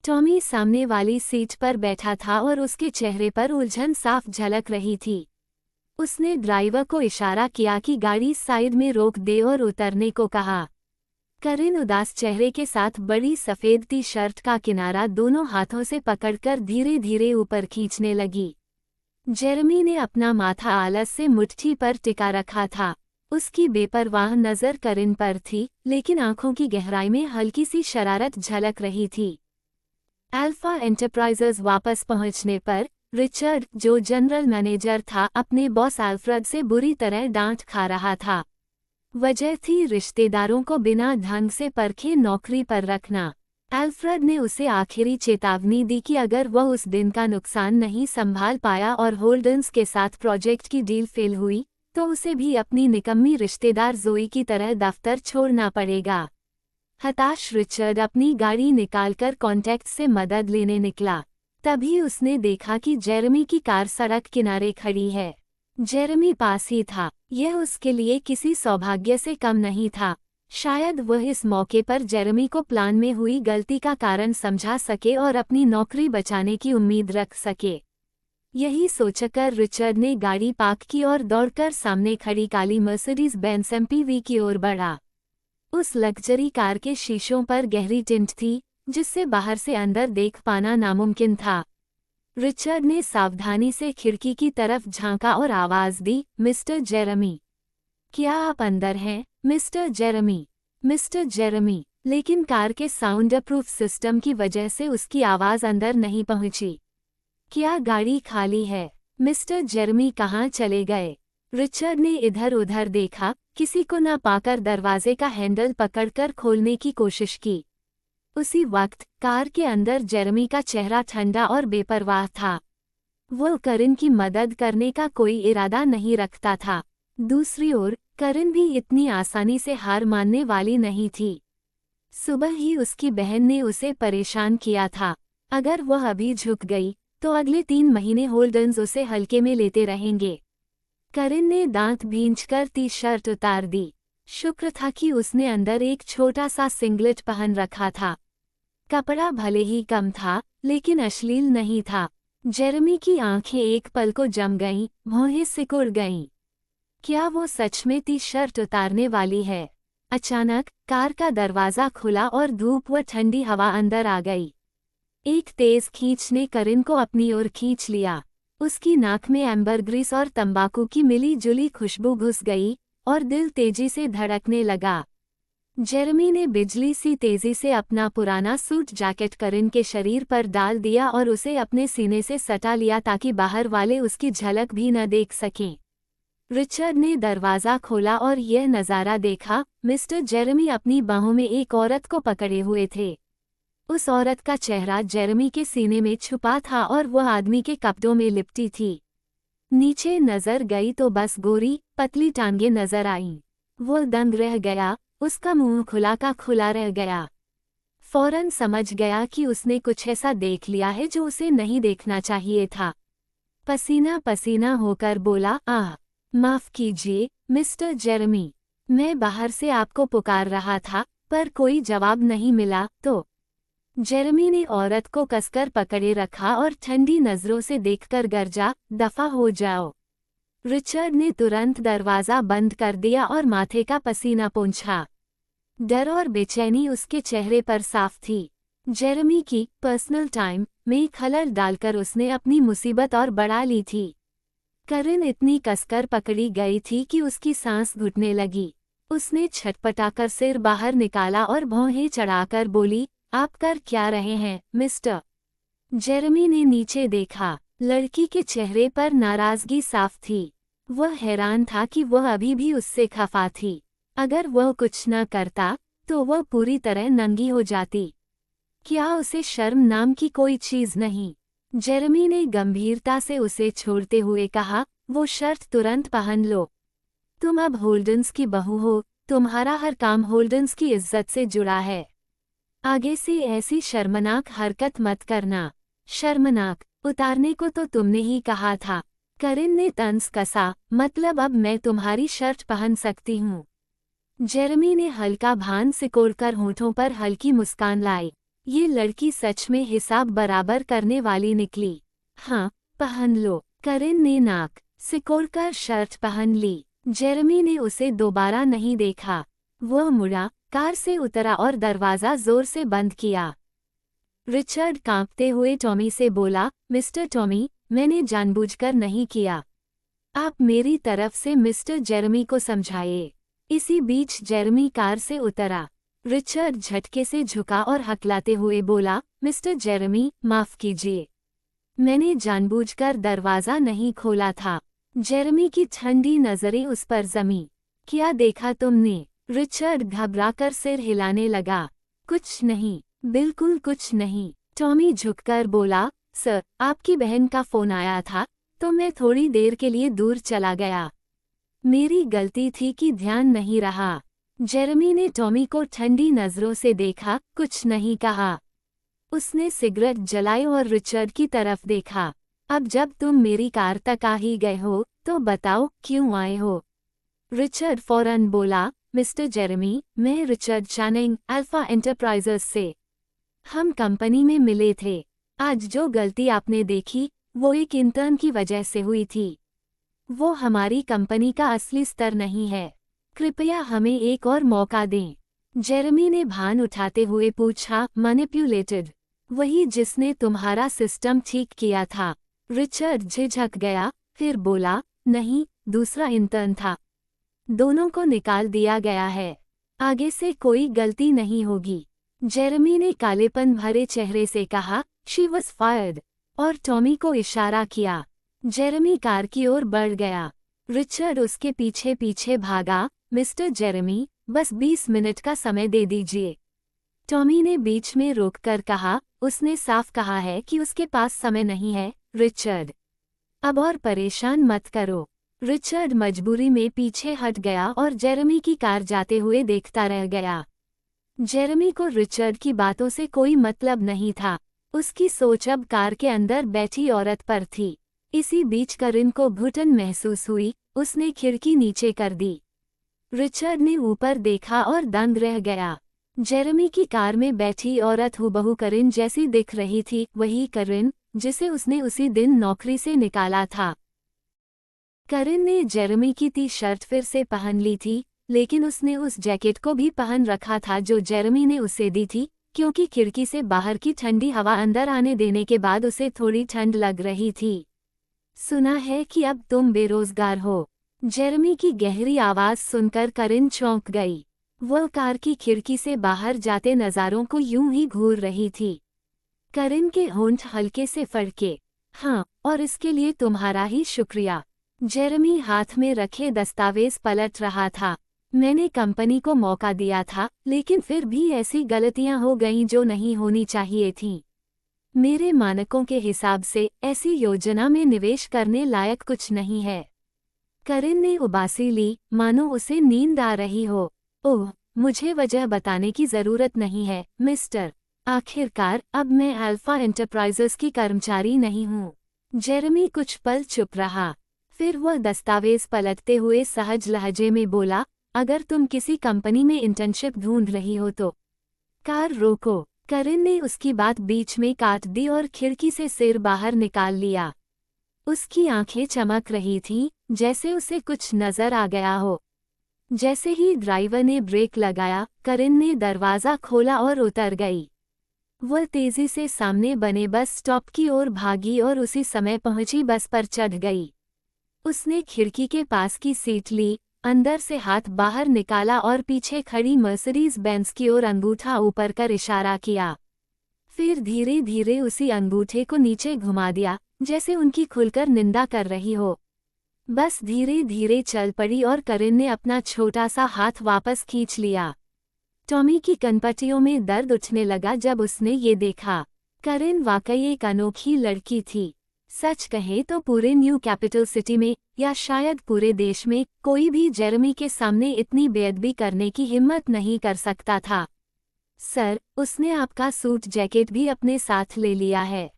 Tommy सामने वाली seat पर बैठा था और उसके चेहरे पर उलझन साफ झलक रही थी। उसने ड्राइवर को इशारा किया कि गाड़ी साइड में रोक दे और उतरने को कहा। करिन उदास चेहरे के साथ बड़ी सफेद टी शर्ट का किनारा दोनों हाथों से पकड़कर धीरे धीरे ऊपर खींचने लगी। जेरेमी ने अपना माथा आलस से मुट्ठी पर टिका रखा था। उसकी बेपरवाह नजर करिन पर थी, लेकिन आंखों की गहराई में हल्की सी शरारत झलक रही थी। अल्फा एंटरप्राइजेज वापस पहुंचने पर रिचर्ड, जो जनरल मैनेजर था, अपने बॉस अल्फ्रेड से बुरी तरह डांट खा रहा था। वजह थी रिश्तेदारों को बिना ढंग से परखे नौकरी पर रखना। अल्फ्रेड ने उसे आखिरी चेतावनी दी कि अगर वह उस दिन का नुकसान नहीं संभाल पाया और होल्डन्स के साथ प्रोजेक्ट की डील फेल हुई, तो उसे भी अपनी निकम्मी रिश्तेदार जोई की तरह दफ्तर छोड़ना पड़ेगा। हताश रिचर्ड अपनी गाड़ी निकालकर कॉन्टैक्ट से मदद लेने निकला। तभी उसने देखा कि जेरेमी की कार सड़क किनारे खड़ी है। जेरेमी पास ही था। यह उसके लिए किसी सौभाग्य से कम नहीं था। शायद वह इस मौके पर जेरेमी को प्लान में हुई गलती का कारण समझा सके और अपनी नौकरी बचाने की उम्मीद रख सके। यही सोचकर रिचर्ड ने गाड़ी पार्क की और दौड़कर सामने खड़ी काली मर्सिडीज बेंज एमपीवी की ओर बढ़ा। उस लग्जरी कार के शीशों पर गहरी टिंट थी, जिससे बाहर से अंदर देख पाना नामुमकिन था। रिचर्ड ने सावधानी से खिड़की की तरफ झांका और आवाज दी, मिस्टर जेरेमी। क्या आप अंदर हैं, मिस्टर जेरेमी? Mister Jeremy. लेकिन कार के साउंड प्रूफ सिस्टम की वजह से उसकी आवाज अंदर नहीं पहुंची। क्या गाड़ी खाली है? मिस्टर जेरेमी कहाँ चले गए? रिचर्ड ने इधर उधर देखा, किसी को न पाकर दरवाजे का हैंडल पकड़कर खोलने की कोशिश की। उसी वक्त कार के अंदर जेरेमी का चेहरा ठंडा और बेपरवाह था। वो करिन की मदद करने का कोई इरादा नहीं रखता था। दूसरी ओर करिन भी इतनी आसानी से हार मानने वाली नहीं थी। सुबह ही उसकी बहन ने उसे परेशान किया था। अगर वह अभी झुक गई, तो अगले 3 महीने होल्डन्स उसे हल्के में लेते रहेंगे। करिन ने दांत भींचकर टी शर्ट उतार दी। शुक्र था कि उसने अंदर एक छोटा सा सिंगलेट पहन रखा था। कपड़ा भले ही कम था, लेकिन अश्लील नहीं था। जेरेमी की आंखें एक पल को जम गईं, भौहें सिकुड़ गईं। क्या वो सच में टी शर्ट उतारने वाली है? अचानक कार का दरवाजा खुला और धूप व ठंडी हवा अंदर आ गई। एक तेज खींच ने करिन को अपनी ओर खींच लिया। उसकी नाक में एम्बरग्रीस और तंबाकू की मिली जुली खुशबू घुस गई और दिल तेजी से धड़कने लगा। जेरेमी ने बिजली सी तेजी से अपना पुराना सूट जैकेट करिन के शरीर पर डाल दिया और उसे अपने सीने से सटा लिया ताकि बाहर वाले उसकी झलक भी न देख सकें। रिचर्ड ने दरवाज़ा खोला और यह नज़ारा देखा। मिस्टर जेरेमी अपनी बाहों में एक औरत को पकड़े हुए थे। उस औरत का चेहरा जेरेमी के सीने में छुपा था और वह आदमी के कपड़ों में लिपटी थी। नीचे नजर गई तो बस गोरी पतली टांगें नजर आईं। वो दंग रह गया, उसका मुंह खुला का खुला रह गया। फौरन समझ गया कि उसने कुछ ऐसा देख लिया है जो उसे नहीं देखना चाहिए था। पसीना पसीना होकर बोला, आह, माफ कीजिए मिस्टर जेरेमी, मैं बाहर से आपको पुकार रहा था, पर कोई जवाब नहीं मिला तो। जेरेमी ने औरत को कसकर पकड़े रखा और ठंडी नजरों से देखकर गरजा, दफा हो जाओ। रिचर्ड ने तुरंत दरवाज़ा बंद कर दिया और माथे का पसीना पोंछा। डर और बेचैनी उसके चेहरे पर साफ थी। जेरेमी की पर्सनल टाइम में खलल डालकर उसने अपनी मुसीबत और बढ़ा ली थी। करिन इतनी कसकर पकड़ी गई थी कि उसकी सांस घुटने लगी। उसने छटपटाकर सिर बाहर निकाला और भौहें चढ़ाकर बोली, आप कर क्या रहे हैं मिस्टर? जेरेमी ने नीचे देखा। लड़की के चेहरे पर नाराजगी साफ थी। वह हैरान था कि वह अभी भी उससे खफा थी। अगर वह कुछ न करता तो वह पूरी तरह नंगी हो जाती। क्या उसे शर्म नाम की कोई चीज नहीं? जेरेमी ने गंभीरता से उसे छोड़ते हुए कहा, वो शर्ट तुरंत पहन लो। तुम अब होल्डन्स की बहू हो, तुम्हारा हर काम होल्डन्स की इज्जत से जुड़ा है। आगे से ऐसी शर्मनाक हरकत मत करना। शर्मनाक? उतारने को तो तुमने ही कहा था। करिन ने तंज कसा, मतलब अब मैं तुम्हारी शर्ट पहन सकती हूँ? जेरेमी ने हल्का भान सिकोड़कर होठों पर हल्की मुस्कान लाई। ये लड़की सच में हिसाब बराबर करने वाली निकली। हाँ, पहन लो। करिन ने नाक सिकोड़कर शर्ट पहन ली। जेरेमी ने उसे दोबारा नहीं देखा। वह मुड़ा, कार से उतरा और दरवाज़ा जोर से बंद किया। रिचर्ड कांपते हुए टॉमी से बोला, मिस्टर टॉमी, मैंने जानबूझकर नहीं किया। आप मेरी तरफ से मिस्टर जेरेमी को समझाइए। इसी बीच जेरेमी कार से उतरा। रिचर्ड झटके से झुका और हकलाते हुए बोला, मिस्टर जेरेमी, माफ़ कीजिए। मैंने जानबूझकर दरवाज़ा नहीं खोला था। जेरेमी की ठंडी नज़रें उस पर जमी। क्या देखा तुमने? रिचर्ड घबराकर सिर हिलाने लगा। कुछ नहीं, बिल्कुल कुछ नहीं। टॉमी झुककर बोला, सर, आपकी बहन का फ़ोन आया था तो मैं थोड़ी देर के लिए दूर चला गया। मेरी गलती थी कि ध्यान नहीं रहा। जेरेमी ने टॉमी को ठंडी नज़रों से देखा, कुछ नहीं कहा। उसने सिगरेट जलाई और रिचर्ड की तरफ देखा। अब जब तुम मेरी कार तक आ ही गए हो तो बताओ क्यों आए हो? रिचर्ड फौरन बोला, मिस्टर जेरेमी, मैं रिचर्ड चैनिंग, अल्फा एंटरप्राइजेस से। हम कंपनी में मिले थे। आज जो गलती आपने देखी वो एक इंटर्न की वजह से हुई थी। वो हमारी कंपनी का असली स्तर नहीं है। कृपया हमें एक और मौका दें। जेरेमी ने भान उठाते हुए पूछा, मैनिपुलेटेड? वही जिसने तुम्हारा सिस्टम ठीक किया था। रिचर्ड झिझक गया, फिर बोला, नहीं, दूसरा इंटर्न था। दोनों को निकाल दिया गया है। आगे से कोई गलती नहीं होगी। जेरेमी ने कालेपन भरे चेहरे से कहा, शी वॉज फायर्ड, और टॉमी को इशारा किया। जेरेमी कार की ओर बढ़ गया। रिचर्ड उसके पीछे पीछे भागा। मिस्टर जेरेमी, बस 20 मिनट का समय दे दीजिए। टॉमी ने बीच में रोककर कहा, उसने साफ कहा है कि उसके पास समय नहीं है। रिचर्ड, अब और परेशान मत करो। रिचर्ड मजबूरी में पीछे हट गया और जेरेमी की कार जाते हुए देखता रह गया। जेरेमी को रिचर्ड की बातों से कोई मतलब नहीं था। उसकी सोच अब कार के अंदर बैठी औरत पर थी। इसी बीच करिन को घुटन महसूस हुई। उसने खिड़की नीचे कर दी। रिचर्ड ने ऊपर देखा और दंग रह गया। जेरेमी की कार में बैठी औरत हूबहू करिन जैसी दिख रही थी, वही करिन जिसे उसने उसी दिन नौकरी से निकाला था। करिन ने जेरेमी की टी शर्ट फिर से पहन ली थी, लेकिन उसने उस जैकेट को भी पहन रखा था जो जेरेमी ने उसे दी थी, क्योंकि खिड़की से बाहर की ठंडी हवा अंदर आने देने के बाद उसे थोड़ी ठंड लग रही थी। सुना है कि अब तुम बेरोजगार हो। जेरेमी की गहरी आवाज़ सुनकर करिन चौंक गई। वह कार की खिड़की से बाहर जाते नज़ारों को यूं ही घूर रही थी। करिन के होंठ हल्के से फड़के। हाँ, और इसके लिए तुम्हारा ही शुक्रिया। जेरेमी हाथ में रखे दस्तावेज पलट रहा था। मैंने कंपनी को मौका दिया था, लेकिन फिर भी ऐसी गलतियां हो गईं जो नहीं होनी चाहिए थीं। मेरे मानकों के हिसाब से ऐसी योजना में निवेश करने लायक कुछ नहीं है। करिन ने उबासी ली, मानो उसे नींद आ रही हो। ओह, मुझे वजह बताने की ज़रूरत नहीं है, मिस्टर। आखिरकार अब मैं अल्फा एंटरप्राइजेस की कर्मचारी नहीं हूँ। जेरेमी कुछ पल चुप रहा। फिर वह दस्तावेज पलटते हुए सहज लहजे में बोला, अगर तुम किसी कंपनी में इंटर्नशिप ढूंढ रही हो तो कार रोको। करिन ने उसकी बात बीच में काट दी और खिड़की से सिर बाहर निकाल लिया। उसकी आंखें चमक रही थीं, जैसे उसे कुछ नजर आ गया हो। जैसे ही ड्राइवर ने ब्रेक लगाया, करिन ने दरवाज़ा खोला और उतर गई। वह तेजी से सामने बने बस स्टॉप की ओर भागी और उसी समय पहुंची बस पर चढ़ गई। उसने खिड़की के पास की सीट ली, अंदर से हाथ बाहर निकाला और पीछे खड़ी मर्सिडीज बेंज की ओर अंगूठा ऊपर कर इशारा किया। फिर धीरे धीरे उसी अंगूठे को नीचे घुमा दिया, जैसे उनकी खुलकर निंदा कर रही हो। बस धीरे धीरे चल पड़ी और करिन ने अपना छोटा सा हाथ वापस खींच लिया। टॉमी की कनपटियों में दर्द उठने लगा जब उसने ये देखा। करिन वाकई एक अनोखी लड़की थी। सच कहे तो पूरे न्यू कैपिटल सिटी में, या शायद पूरे देश में, कोई भी जेरेमी के सामने इतनी बेअदबी करने की हिम्मत नहीं कर सकता था। सर, उसने आपका सूट जैकेट भी अपने साथ ले लिया है।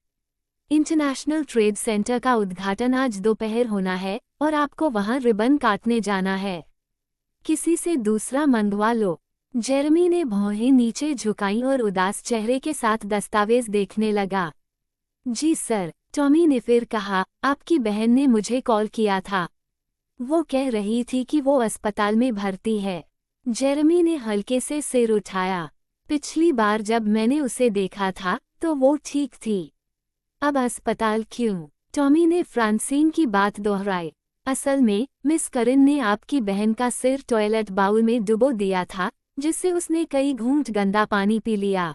इंटरनेशनल ट्रेड सेंटर का उद्घाटन आज दोपहर होना है और आपको वहां रिबन काटने जाना है। किसी से दूसरा मंगवा लो। जेरेमी ने भौहें नीचे झुकाई और उदास चेहरे के साथ दस्तावेज देखने लगा। जी सर, टॉमी ने फिर कहा, आपकी बहन ने मुझे कॉल किया था। वो कह रही थी कि वो अस्पताल में भर्ती है। जेरेमी ने हल्के से सिर उठाया। पिछली बार जब मैंने उसे देखा था तो वो ठीक थी। अब अस्पताल क्यों? टॉमी ने फ्रांसीन की बात दोहराई। असल में मिस करिन ने आपकी बहन का सिर टॉयलेट बाउल में डुबो दिया था, जिससे उसने कई घूंट गंदा पानी पी लिया।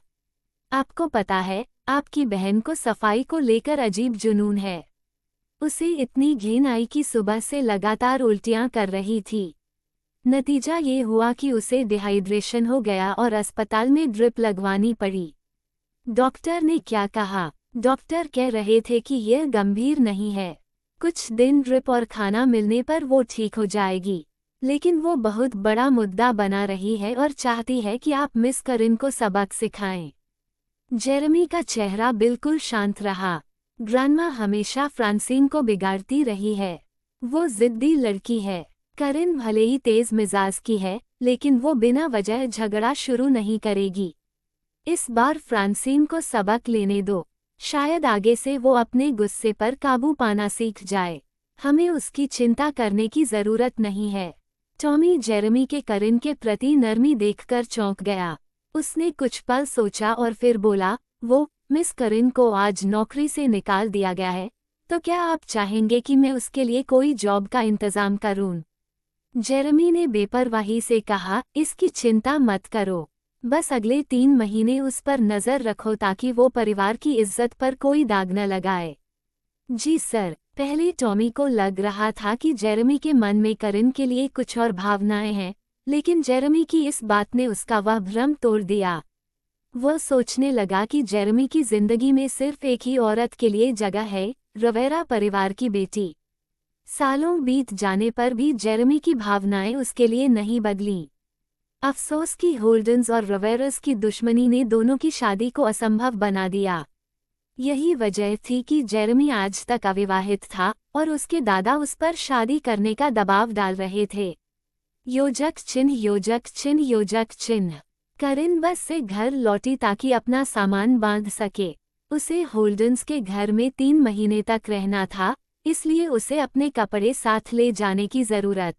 आपको पता है, आपकी बहन को सफाई को लेकर अजीब जुनून है। उसे इतनी घिन आई कि सुबह से लगातार उल्टियां कर रही थी। नतीजा ये हुआ कि उसे डिहाइड्रेशन हो गया और अस्पताल में ड्रिप लगवानी पड़ी। डॉक्टर ने क्या कहा? डॉक्टर कह रहे थे कि यह गंभीर नहीं है। कुछ दिन ड्रिप और खाना मिलने पर वो ठीक हो जाएगी। लेकिन वो बहुत बड़ा मुद्दा बना रही है और चाहती है कि आप मिस करिन को सबक सिखाएं। जेरेमी का चेहरा बिल्कुल शांत रहा। ग्रैंडमा हमेशा फ्रांसीन को बिगाड़ती रही है। वो जिद्दी लड़की है। करिन भले ही तेज मिजाज की है, लेकिन वो बिना वजह झगड़ा शुरू नहीं करेगी। इस बार फ्रांसीन को सबक लेने दो। शायद आगे से वो अपने गुस्से पर काबू पाना सीख जाए। हमें उसकी चिंता करने की जरूरत नहीं है। टॉमी जेरेमी के करिन के प्रति नरमी देखकर चौंक गया। उसने कुछ पल सोचा और फिर बोला, वो मिस करिन को आज नौकरी से निकाल दिया गया है, तो क्या आप चाहेंगे कि मैं उसके लिए कोई जॉब का इंतजाम करूं? जेरेमी ने बेपरवाही से कहा, इसकी चिंता मत करो। बस अगले 3 महीने उस पर नजर रखो ताकि वो परिवार की इज्जत पर कोई दाग न लगाए। जी सर। पहले टॉमी को लग रहा था कि जेरेमी के मन में करिन के लिए कुछ और भावनाएं हैं, लेकिन जेरेमी की इस बात ने उसका वह भ्रम तोड़ दिया। वह सोचने लगा कि जेरेमी की जिंदगी में सिर्फ एक ही औरत के लिए जगह है, रवेरा परिवार की बेटी। सालों बीत जाने पर भी जेरेमी की भावनाएं उसके लिए नहीं बदलीं। अफसोस कि होल्डन्स और रवेरस की दुश्मनी ने दोनों की शादी को असंभव बना दिया। यही वजह थी कि जेरेमी आज तक अविवाहित था और उसके दादा उस पर शादी करने का दबाव डाल रहे थे। योजक चिन्ह, योजक चिन्ह, योजक चिन्ह। करिन बस से घर लौटी ताकि अपना सामान बांध सके। उसे होल्डन्स के घर में 3 महीने तक रहना था, इसलिए उसे अपने कपड़े साथ ले जाने की जरूरत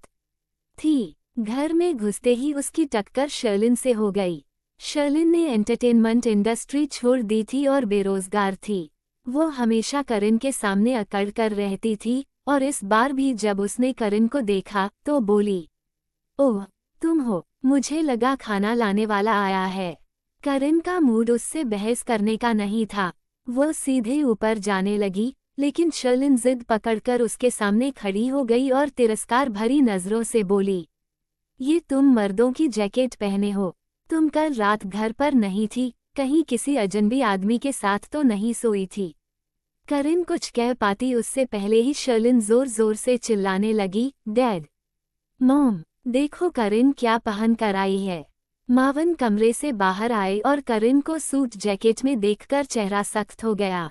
थी। घर में घुसते ही उसकी टक्कर शर्लिन से हो गई। शर्लिन ने एंटरटेनमेंट इंडस्ट्री छोड़ दी थी और बेरोजगार थी। वो हमेशा करिन के सामने अकड़ कर रहती थी और इस बार भी जब उसने करिन को देखा तो बोली, ओह, तुम हो, मुझे लगा खाना लाने वाला आया है। करिन का मूड उससे बहस करने का नहीं था। वो सीधे ऊपर जाने लगी, लेकिन शर्लिन जिद पकड़कर उसके सामने खड़ी हो गई और तिरस्कार भरी नजरों से बोली, ये तुम मर्दों की जैकेट पहने हो। तुम कल रात घर पर नहीं थी, कहीं किसी अजनबी आदमी के साथ तो नहीं सोई थी? करिन कुछ कह पाती उससे पहले ही शर्लिन जोर जोर से चिल्लाने लगी, डैड, मॉम, देखो करिन क्या पहन कर आई है। मावन कमरे से बाहर आए और करिन को सूट जैकेट में देखकर चेहरा सख्त हो गया।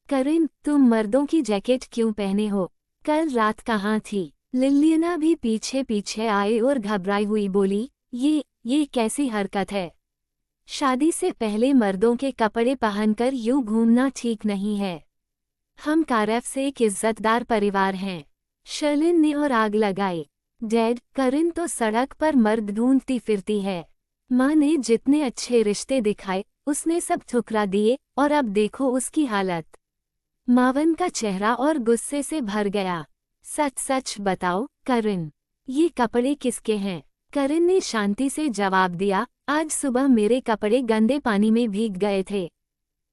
करिन, तुम मर्दों की जैकेट क्यों पहने हो? कल रात कहाँ थी? लिलियना भी पीछे पीछे आए और घबराई हुई बोली, ये कैसी हरकत है? शादी से पहले मर्दों के कपड़े पहनकर यूं घूमना ठीक नहीं है। हम कारेफ से एक इज्जतदार परिवार हैं। शर्लिन ने और आग लगाई। डैड, करिन तो सड़क पर मर्द ढूंढती फिरती है। माँ ने जितने अच्छे रिश्ते दिखाए उसने सब ठुकरा दिए और अब देखो उसकी हालत। मावन का चेहरा और गुस्से से भर गया। सच सच बताओ करिन, ये कपड़े किसके हैं? करिन ने शांति से जवाब दिया, आज सुबह मेरे कपड़े गंदे पानी में भीग गए थे।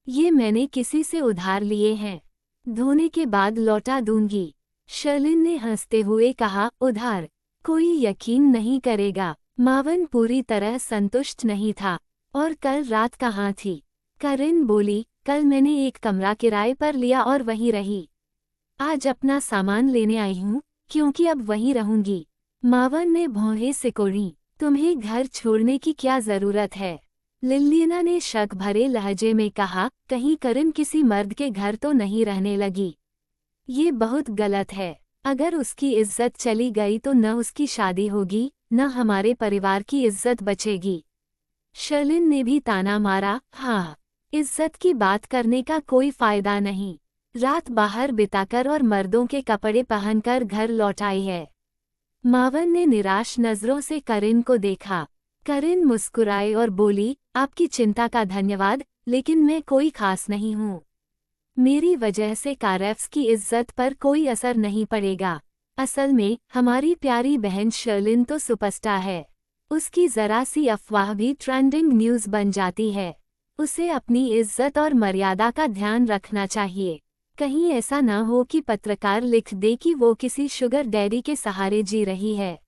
ये मैंने किसी से उधार लिए हैं, धोने के बाद लौटा दूंगी। शर्लिन ने हंसते हुए कहा, उधार? कोई यकीन नहीं करेगा। मावन पूरी तरह संतुष्ट नहीं था। और कल रात कहाँ थी? करिन बोली, कल मैंने एक कमरा किराए पर लिया और वहीं रही। आज अपना सामान लेने आई हूँ, क्योंकि अब वहीं रहूंगी। मावन ने भौहें सिकोड़ी। तुम्हें घर छोड़ने की क्या जरूरत है? लिलियना ने शक भरे लहजे में कहा, कहीं करिन किसी मर्द के घर तो नहीं रहने लगी? ये बहुत गलत है। अगर उसकी इज्जत चली गई तो न उसकी शादी होगी, न हमारे परिवार की इज्जत बचेगी। शर्लिन ने भी ताना मारा, हाँ, इज्जत की बात करने का कोई फायदा नहीं। रात बाहर बिताकर और मर्दों के कपड़े पहनकर घर लौट आई है। मावन ने निराश नजरों से करिन को देखा। करिन मुस्कुराई और बोली, आपकी चिंता का धन्यवाद, लेकिन मैं कोई खास नहीं हूँ। मेरी वजह से कारेफ्स की इज्जत पर कोई असर नहीं पड़ेगा। असल में हमारी प्यारी बहन शर्लिन तो सुपरस्टार है। उसकी जरा सी अफवाह भी ट्रेंडिंग न्यूज़ बन जाती है। उसे अपनी इज्जत और मर्यादा का ध्यान रखना चाहिए। कहीं ऐसा न हो कि पत्रकार लिख दे कि वो किसी शुगर डैडी के सहारे जी रही है।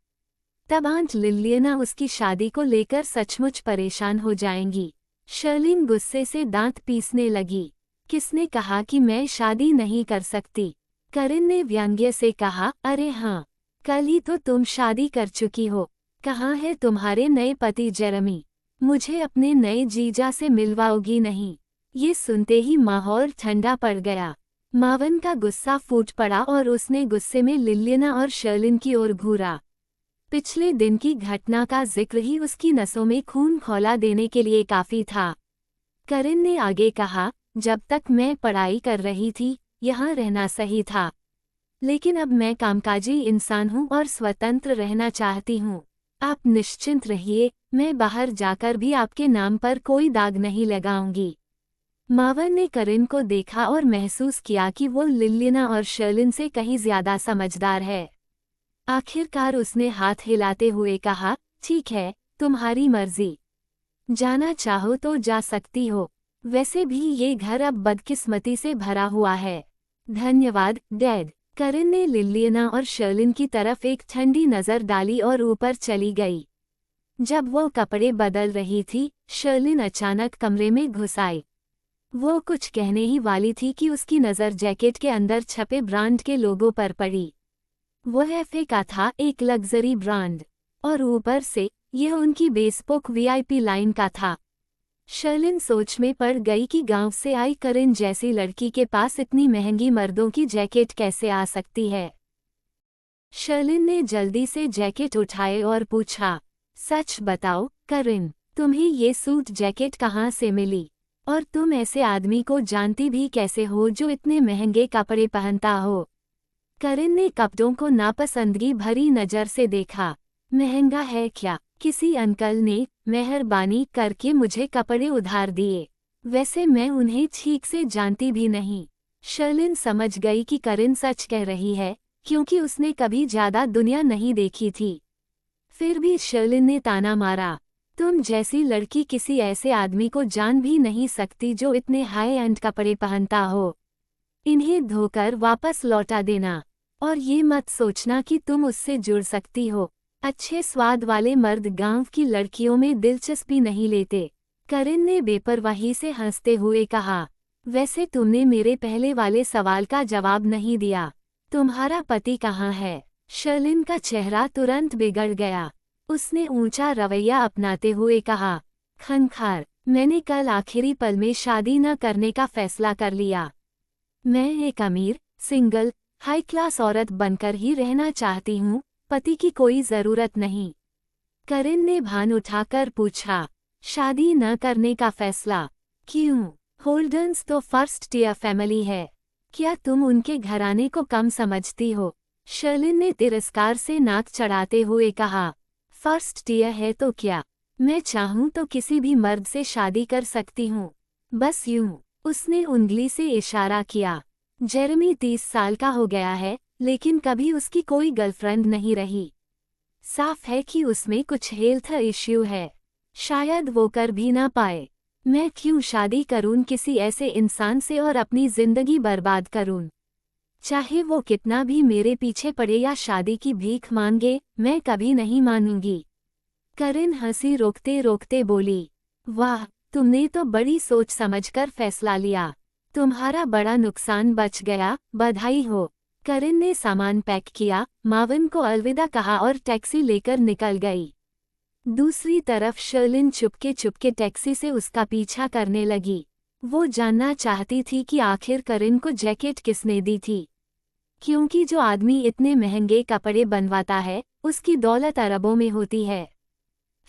तब आंट लिलियना उसकी शादी को लेकर सचमुच परेशान हो जाएंगी। शर्लिन गुस्से से दांत पीसने लगी। किसने कहा कि मैं शादी नहीं कर सकती? करिन ने व्यंग्य से कहा, अरे हाँ, कल ही तो तुम शादी कर चुकी हो। कहाँ है तुम्हारे नए पति जेरेमी? मुझे अपने नए जीजा से मिलवाओगी नहीं? ये सुनते ही माहौल ठंडा पड़ गया। मावन का गुस्सा फूट पड़ा और उसने गुस्से में लिलियना और शर्लिन की ओर घूरा। पिछले दिन की घटना का जिक्र ही उसकी नसों में खून खौला देने के लिए काफी था। करिन ने आगे कहा, जब तक मैं पढ़ाई कर रही थी, यहाँ रहना सही था। लेकिन अब मैं कामकाजी इंसान हूँ और स्वतंत्र रहना चाहती हूँ। आप निश्चिंत रहिए, मैं बाहर जाकर भी आपके नाम पर कोई दाग नहीं लगाऊंगी। मावन ने करिन को देखा और महसूस किया कि वो लिलियना और शर्लिन से कहीं ज्यादा समझदार है। आखिरकार उसने हाथ हिलाते हुए कहा, ठीक है, तुम्हारी मर्जी। जाना चाहो तो जा सकती हो। वैसे भी ये घर अब बदकिस्मती से भरा हुआ है। धन्यवाद, डैड। करिन ने लिलियना और शर्लिन की तरफ एक ठंडी नज़र डाली और ऊपर चली गई। जब वो कपड़े बदल रही थी, शर्लिन अचानक कमरे में घुस आई। वो कुछ कहने ही वाली थी कि उसकी नज़र जैकेट के अंदर छपे ब्रांड के लोगो पर पड़ी। वह एफए का था, एक लग्जरी ब्रांड, और ऊपर से यह उनकी बेस्पोक वीआईपी लाइन का था। शर्लिन सोच में पड़ गई कि गांव से आई करिन जैसी लड़की के पास इतनी महंगी मर्दों की जैकेट कैसे आ सकती है। शर्लिन ने जल्दी से जैकेट उठाए और पूछा, सच बताओ करिन, तुम्हें ये सूट जैकेट कहाँ से मिली? और तुम ऐसे आदमी को जानती भी कैसे हो जो इतने महंगे कपड़े पहनता हो? करिन ने कपड़ों को नापसंदगी भरी नज़र से देखा। महंगा है क्या? किसी अंकल ने मेहरबानी करके मुझे कपड़े उधार दिए। वैसे मैं उन्हें ठीक से जानती भी नहीं। शर्लिन समझ गई कि करिन सच कह रही है, क्योंकि उसने कभी ज्यादा दुनिया नहीं देखी थी। फिर भी शर्लिन ने ताना मारा, तुम जैसी लड़की किसी ऐसे आदमी को जान भी नहीं सकती जो इतने हाई एंड कपड़े पहनता हो। इन्हें धोकर वापस लौटा देना, और ये मत सोचना कि तुम उससे जुड़ सकती हो। अच्छे स्वाद वाले मर्द गांव की लड़कियों में दिलचस्पी नहीं लेते। करिन ने बेपरवाही से हंसते हुए कहा, वैसे तुमने मेरे पहले वाले सवाल का जवाब नहीं दिया। तुम्हारा पति कहाँ है? शर्लिन का चेहरा तुरंत बिगड़ गया। उसने ऊंचा रवैया अपनाते हुए कहा, खनखार, मैंने कल आखिरी पल में शादी न करने का फैसला कर लिया। मैं एक अमीर, सिंगल, हाई क्लास औरत बनकर ही रहना चाहती हूँ, पति की कोई जरूरत नहीं। करिन ने भान उठाकर पूछा, शादी न करने का फैसला? क्यों? होल्डन्स तो फर्स्ट टियर फैमिली है। क्या तुम उनके घराने को कम समझती हो? शर्लिन ने तिरस्कार से नाक चढ़ाते हुए कहा, फर्स्ट टियर है तो क्या? मैं चाहूँ तो किसी भी मर्द से शादी कर सकती हूँ। बस यूं। उसने उंगली से इशारा किया। जेरेमी 30 साल का हो गया है, लेकिन कभी उसकी कोई गर्लफ्रेंड नहीं रही। साफ है कि उसमें कुछ हेल्थ इश्यू है। शायद वो कर भी ना पाए। मैं क्यों शादी करूं किसी ऐसे इंसान से और अपनी जिंदगी बर्बाद करूं? चाहे वो कितना भी मेरे पीछे पड़े या शादी की भीख मांगे, मैं कभी नहीं मानूंगी। करिन हंसी रोकते रोकते बोली, वाह, तुमने तो बड़ी सोच समझकर फैसला लिया। तुम्हारा बड़ा नुकसान बच गया, बधाई हो। करिन ने सामान पैक किया, मावन को अलविदा कहा और टैक्सी लेकर निकल गई। दूसरी तरफ शर्लिन चुपके चुपके टैक्सी से उसका पीछा करने लगी। वो जानना चाहती थी कि आखिर करिन को जैकेट किसने दी थी। क्योंकि जो आदमी इतने महंगे कपड़े बनवाता है उसकी दौलत अरबों में होती है।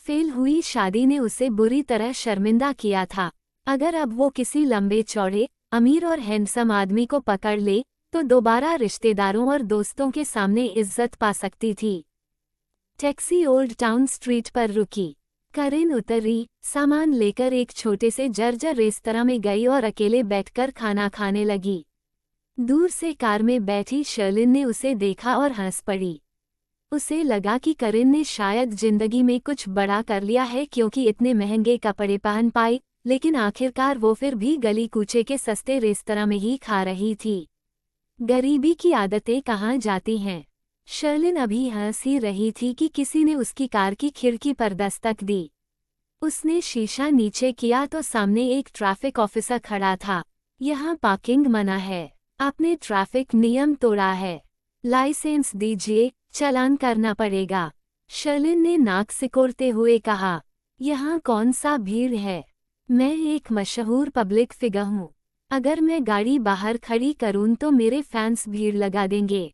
फेल हुई शादी ने उसे बुरी तरह शर्मिंदा किया था। अगर अब वो किसी लंबे चौड़े, अमीर और हैंडसम आदमी को पकड़ ले तो दोबारा रिश्तेदारों और दोस्तों के सामने इज्जत पा सकती थी। टैक्सी ओल्ड टाउन स्ट्रीट पर रुकी। करिन उतरी, सामान लेकर एक छोटे से जर्जर रेस्तरां में गई और अकेले बैठकर खाना खाने लगी। दूर से कार में बैठी शर्लिन ने उसे देखा और हंस पड़ी। उसे लगा कि करिन ने शायद जिंदगी में कुछ बड़ा कर लिया है क्योंकि इतने महंगे कपड़े पहन पाई, लेकिन आखिरकार वो फिर भी गली कूचे के सस्ते रेस्तरां में ही खा रही थी। गरीबी की आदतें कहाँ जाती हैं। शर्लिन अभी हंस ही रही थी कि किसी ने उसकी कार की खिड़की पर दस्तक दी। उसने शीशा नीचे किया तो सामने एक ट्रैफिक ऑफिसर खड़ा था। यहाँ पार्किंग मना है, आपने ट्रैफिक नियम तोड़ा है, लाइसेंस दीजिए, चालान करना पड़ेगा। शर्लिन ने नाक सिकोड़ते हुए कहा, यहाँ कौन सा भीड़ है, मैं एक मशहूर पब्लिक फिगर हूँ। अगर मैं गाड़ी बाहर खड़ी करूँ तो मेरे फैंस भीड़ लगा देंगे।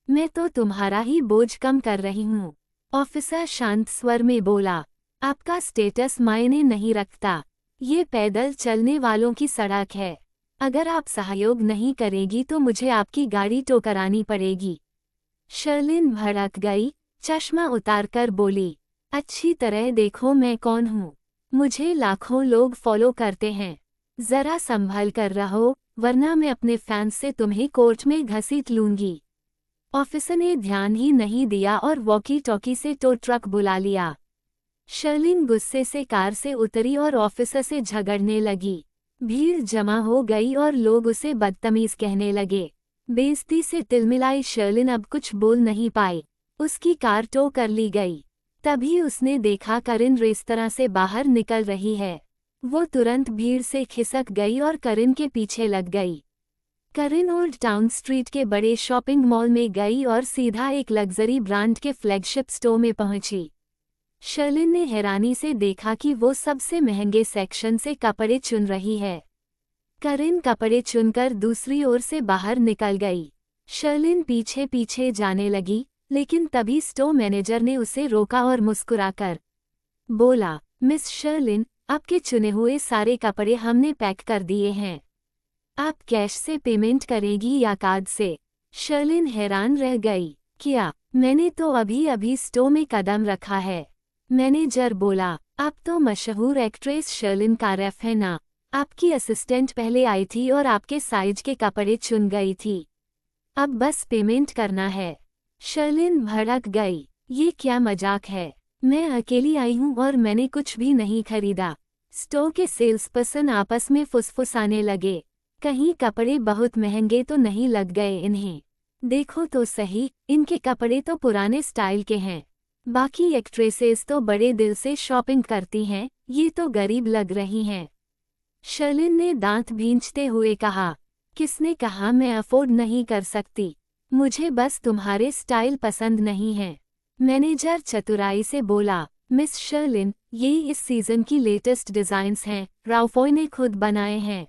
मैं तो तुम्हारा ही बोझ कम कर रही हूँ। ऑफिसर शांत स्वर में बोला, आपका स्टेटस मायने नहीं रखता, ये पैदल चलने वालों की सड़क है। अगर आप सहयोग नहीं करेगी तो मुझे आपकी गाड़ी टो करानी पड़ेगी। शर्लिन भड़क गई, चश्मा उतारकर बोली, अच्छी तरह देखो मैं कौन हूँ। मुझे लाखों लोग फॉलो करते हैं। जरा संभल कर रहो वरना मैं अपने फैंस से तुम्हें कोर्ट में घसीट लूंगी। ऑफिसर ने ध्यान ही नहीं दिया और वॉकी टॉकी से टो ट्रक बुला लिया। शर्लिन गुस्से से कार से उतरी और ऑफिसर से झगड़ने लगी। भीड़ जमा हो गई और लोग उसे बदतमीज कहने लगे। बेइज्जती से तिलमिलाई शर्लिन अब कुछ बोल नहीं पाई। उसकी कार टो कर ली गई। तभी उसने देखा करिन रेस्तरां से बाहर निकल रही है। वो तुरंत भीड़ से खिसक गई और करिन के पीछे लग गई। करिन ओल्ड टाउन स्ट्रीट के बड़े शॉपिंग मॉल में गई और सीधा एक लग्जरी ब्रांड के फ्लैगशिप स्टोर में पहुंची। शर्लिन ने हैरानी से देखा कि वो सबसे महंगे सेक्शन से कपड़े चुन रही है। करिन कपड़े चुनकर दूसरी ओर से बाहर निकल गई। शर्लिन पीछे पीछे जाने लगी, लेकिन तभी स्टोर मैनेजर ने उसे रोका और मुस्कुराकर बोला, मिस शर्लिन, आपके चुने हुए सारे कपड़े हमने पैक कर दिए हैं। आप कैश से पेमेंट करेगी या कार्ड से? शर्लिन हैरान रह गई। क्या? मैंने तो अभी अभी स्टोर में कदम रखा है। मैनेजर बोला, आप तो मशहूर एक्ट्रेस शर्लिन कारफ है ना? आपकी असिस्टेंट पहले आई थी और आपके साइज के कपड़े चुन गई थी। अब बस पेमेंट करना है। शर्लिन भड़क गई। ये क्या मजाक है? मैं अकेली आई हूँ और मैंने कुछ भी नहीं खरीदा। स्टोर के सेल्स पर्सन आपस में फुसफुसाने लगे। कहीं कपड़े बहुत महंगे तो नहीं लग गए इन्हें? देखो तो सही, इनके कपड़े तो पुराने स्टाइल के हैं। बाकी एक्ट्रेसेस तो बड़े दिल से शॉपिंग करती हैं, ये तो गरीब लग रही हैं। शर्लिन ने दांत भींचते हुए कहा, किसने कहा मैं अफोर्ड नहीं कर सकती? मुझे बस तुम्हारे स्टाइल पसंद नहीं है। मैनेजर चतुराई से बोला, मिस शर्लिन, ये इस सीजन की लेटेस्ट डिज़ाइंस हैं, राउफॉय ने खुद बनाए हैं।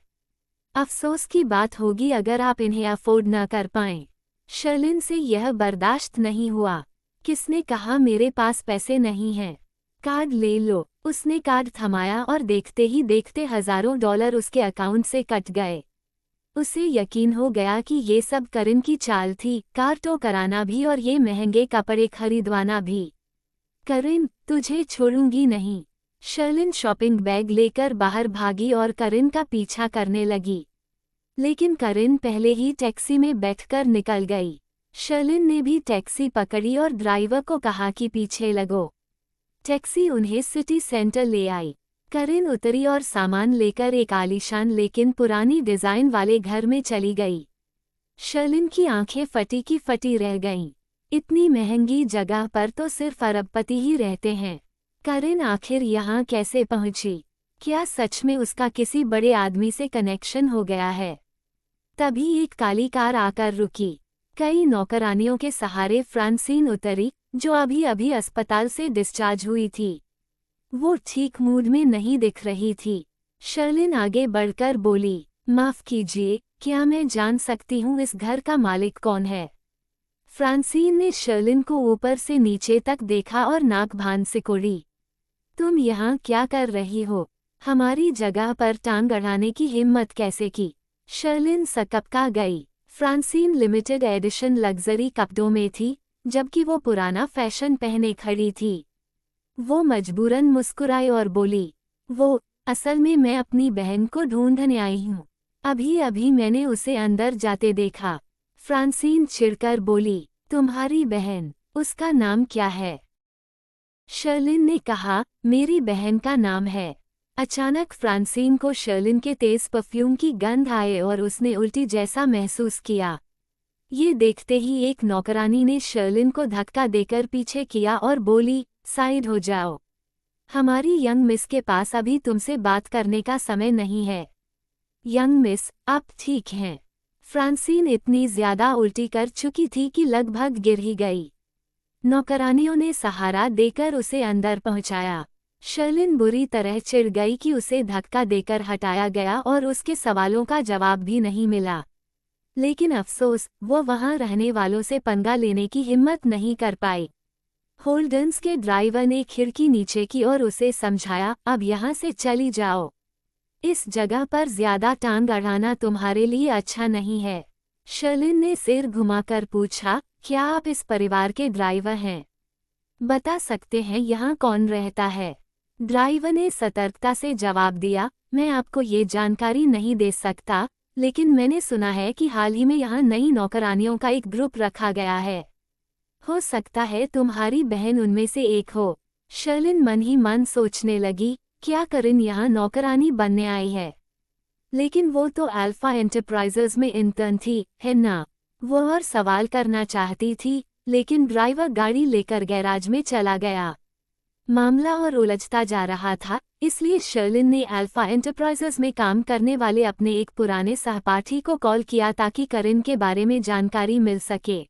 अफसोस की बात होगी अगर आप इन्हें अफोर्ड न कर पाएं। शर्लिन से यह बर्दाश्त नहीं हुआ। किसने कहा मेरे पास पैसे नहीं हैं? कार्ड ले लो। उसने कार्ड थमाया और देखते ही देखते हजारों डॉलर उसके अकाउंट से कट गए। उसे यकीन हो गया कि ये सब करिन की चाल थी, कार टो कराना भी और ये महंगे कपड़े खरीदवाना भी। करिन, तुझे छोड़ूंगी नहीं। शर्लिन शॉपिंग बैग लेकर बाहर भागी और करिन का पीछा करने लगी। लेकिन करिन पहले ही टैक्सी में बैठकर निकल गई। शर्लिन ने भी टैक्सी पकड़ी और ड्राइवर को कहा कि पीछे लगो। टैक्सी उन्हें सिटी सेंटर ले आई। करिन उतरी और सामान लेकर एक आलीशान लेकिन पुरानी डिज़ाइन वाले घर में चली गई। शर्लिन की आंखें फटी की फटी रह गईं। इतनी महंगी जगह पर तो सिर्फ अरबपति ही रहते हैं। करिन आखिर यहाँ कैसे पहुंची? क्या सच में उसका किसी बड़े आदमी से कनेक्शन हो गया है? तभी एक काली कार आकर रुकी। कई नौकरानियों के सहारे फ्रांसीन उतरी, जो अभी अभी अस्पताल से डिस्चार्ज हुई थी। वो ठीक मूड में नहीं दिख रही थी। शर्लिन आगे बढ़कर बोली, माफ कीजिए, क्या मैं जान सकती हूँ इस घर का मालिक कौन है? फ्रांसीन ने शर्लिन को ऊपर से नीचे तक देखा और नाक भान सिकोड़ी। तुम यहाँ क्या कर रही हो? हमारी जगह पर टांग अड़ाने की हिम्मत कैसे की? शर्लिन सकपका गई। फ्रांसीन लिमिटेड एडिशन लग्जरी कपड़ों में थी, जबकि वो पुराना फैशन पहने खड़ी थी। वो मजबूरन मुस्कुराई और बोली, वो, असल में मैं अपनी बहन को ढूंढने आई हूँ। अभी अभी मैंने उसे अंदर जाते देखा। फ्रांसीन चिढ़कर बोली, तुम्हारी बहन, उसका नाम क्या है? शर्लिन ने कहा, मेरी बहन का नाम है। अचानक फ्रांसीन को शर्लिन के तेज परफ्यूम की गंध आए और उसने उल्टी जैसा महसूस किया। ये देखते ही एक नौकरानी ने शर्लिन को धक्का देकर पीछे किया और बोली, साइड हो जाओ। हमारी यंग मिस के पास अभी तुमसे बात करने का समय नहीं है। यंग मिस, आप ठीक हैं? फ्रांसीन इतनी ज्यादा उल्टी कर चुकी थी कि लगभग गिर ही गई। नौकरानियों ने सहारा देकर उसे अंदर पहुंचाया। शर्लिन बुरी तरह चिढ़ गई कि उसे धक्का देकर हटाया गया और उसके सवालों का जवाब भी नहीं मिला। लेकिन अफसोस, वो वहां रहने वालों से पंगा लेने की हिम्मत नहीं कर पाई। होल्डन्स के ड्राइवर ने खिड़की नीचे की और उसे समझाया, अब यहाँ से चली जाओ। इस जगह पर ज्यादा टांग अड़ाना तुम्हारे लिए अच्छा नहीं है। शर्लिन ने सिर घुमाकर पूछा, क्या आप इस परिवार के ड्राइवर हैं? बता सकते हैं यहाँ कौन रहता है? ड्राइवर ने सतर्कता से जवाब दिया, मैं आपको ये जानकारी नहीं दे सकता, लेकिन मैंने सुना है कि हाल ही में यहाँ नई नौकरानियों का एक ग्रुप रखा गया है। हो सकता है तुम्हारी बहन उनमें से एक हो। शर्लिन मन ही मन सोचने लगी, क्या करिन यहाँ नौकरानी बनने आई है? लेकिन वो तो अल्फा एंटरप्राइजेज में इंटर्न थी, है ना? वो और सवाल करना चाहती थी, लेकिन ड्राइवर गाड़ी लेकर गैराज में चला गया। मामला और उलझता जा रहा था, इसलिए शर्लिन ने अल्फा एंटरप्राइजेज में काम करने वाले अपने एक पुराने सहपाठी को कॉल किया ताकि करिन के बारे में जानकारी मिल सके।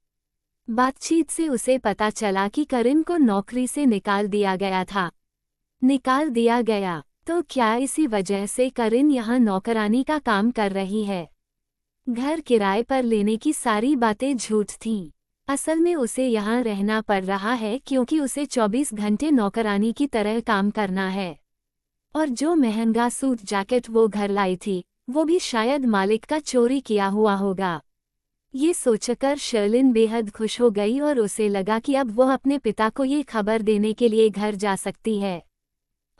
बातचीत से उसे पता चला कि करिन को नौकरी से निकाल दिया गया था। निकाल दिया गया, तो क्या इसी वजह से करिन यहाँ नौकरानी का काम कर रही है? घर किराए पर लेने की सारी बातें झूठ थीं। असल में उसे यहाँ रहना पड़ रहा है क्योंकि उसे 24 घंटे नौकरानी की तरह काम करना है। और जो महंगा सूट जैकेट वो घर लाई थी, वो भी शायद मालिक का चोरी किया हुआ होगा। ये सोचकर शर्लिन बेहद खुश हो गई और उसे लगा कि अब वो अपने पिता को ये खबर देने के लिए घर जा सकती है।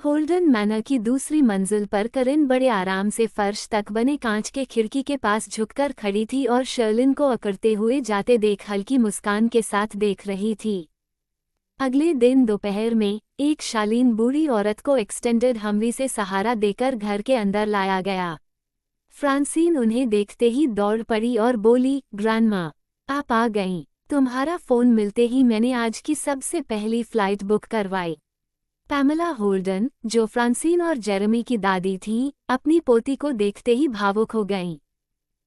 होल्डन मैनर की दूसरी मंजिल पर करिन बड़े आराम से फर्श तक बने कांच के खिड़की के पास झुककर खड़ी थी और शर्लिन को अकड़ते हुए जाते देख हल्की मुस्कान के साथ देख रही थी। अगले दिन दोपहर में एक शालीन बूढ़ी औरत को एक्सटेंडेड हमवी से सहारा देकर घर के अंदर लाया गया। फ्रांसीन उन्हें देखते ही दौड़ पड़ी और बोली, ग्रैंडमा, आप आ गईं। तुम्हारा फ़ोन मिलते ही मैंने आज की सबसे पहली फ़्लाइट बुक करवाई। पैमेला होल्डन, जो फ्रांसीन और जेरेमी की दादी थीं, अपनी पोती को देखते ही भावुक हो गईं।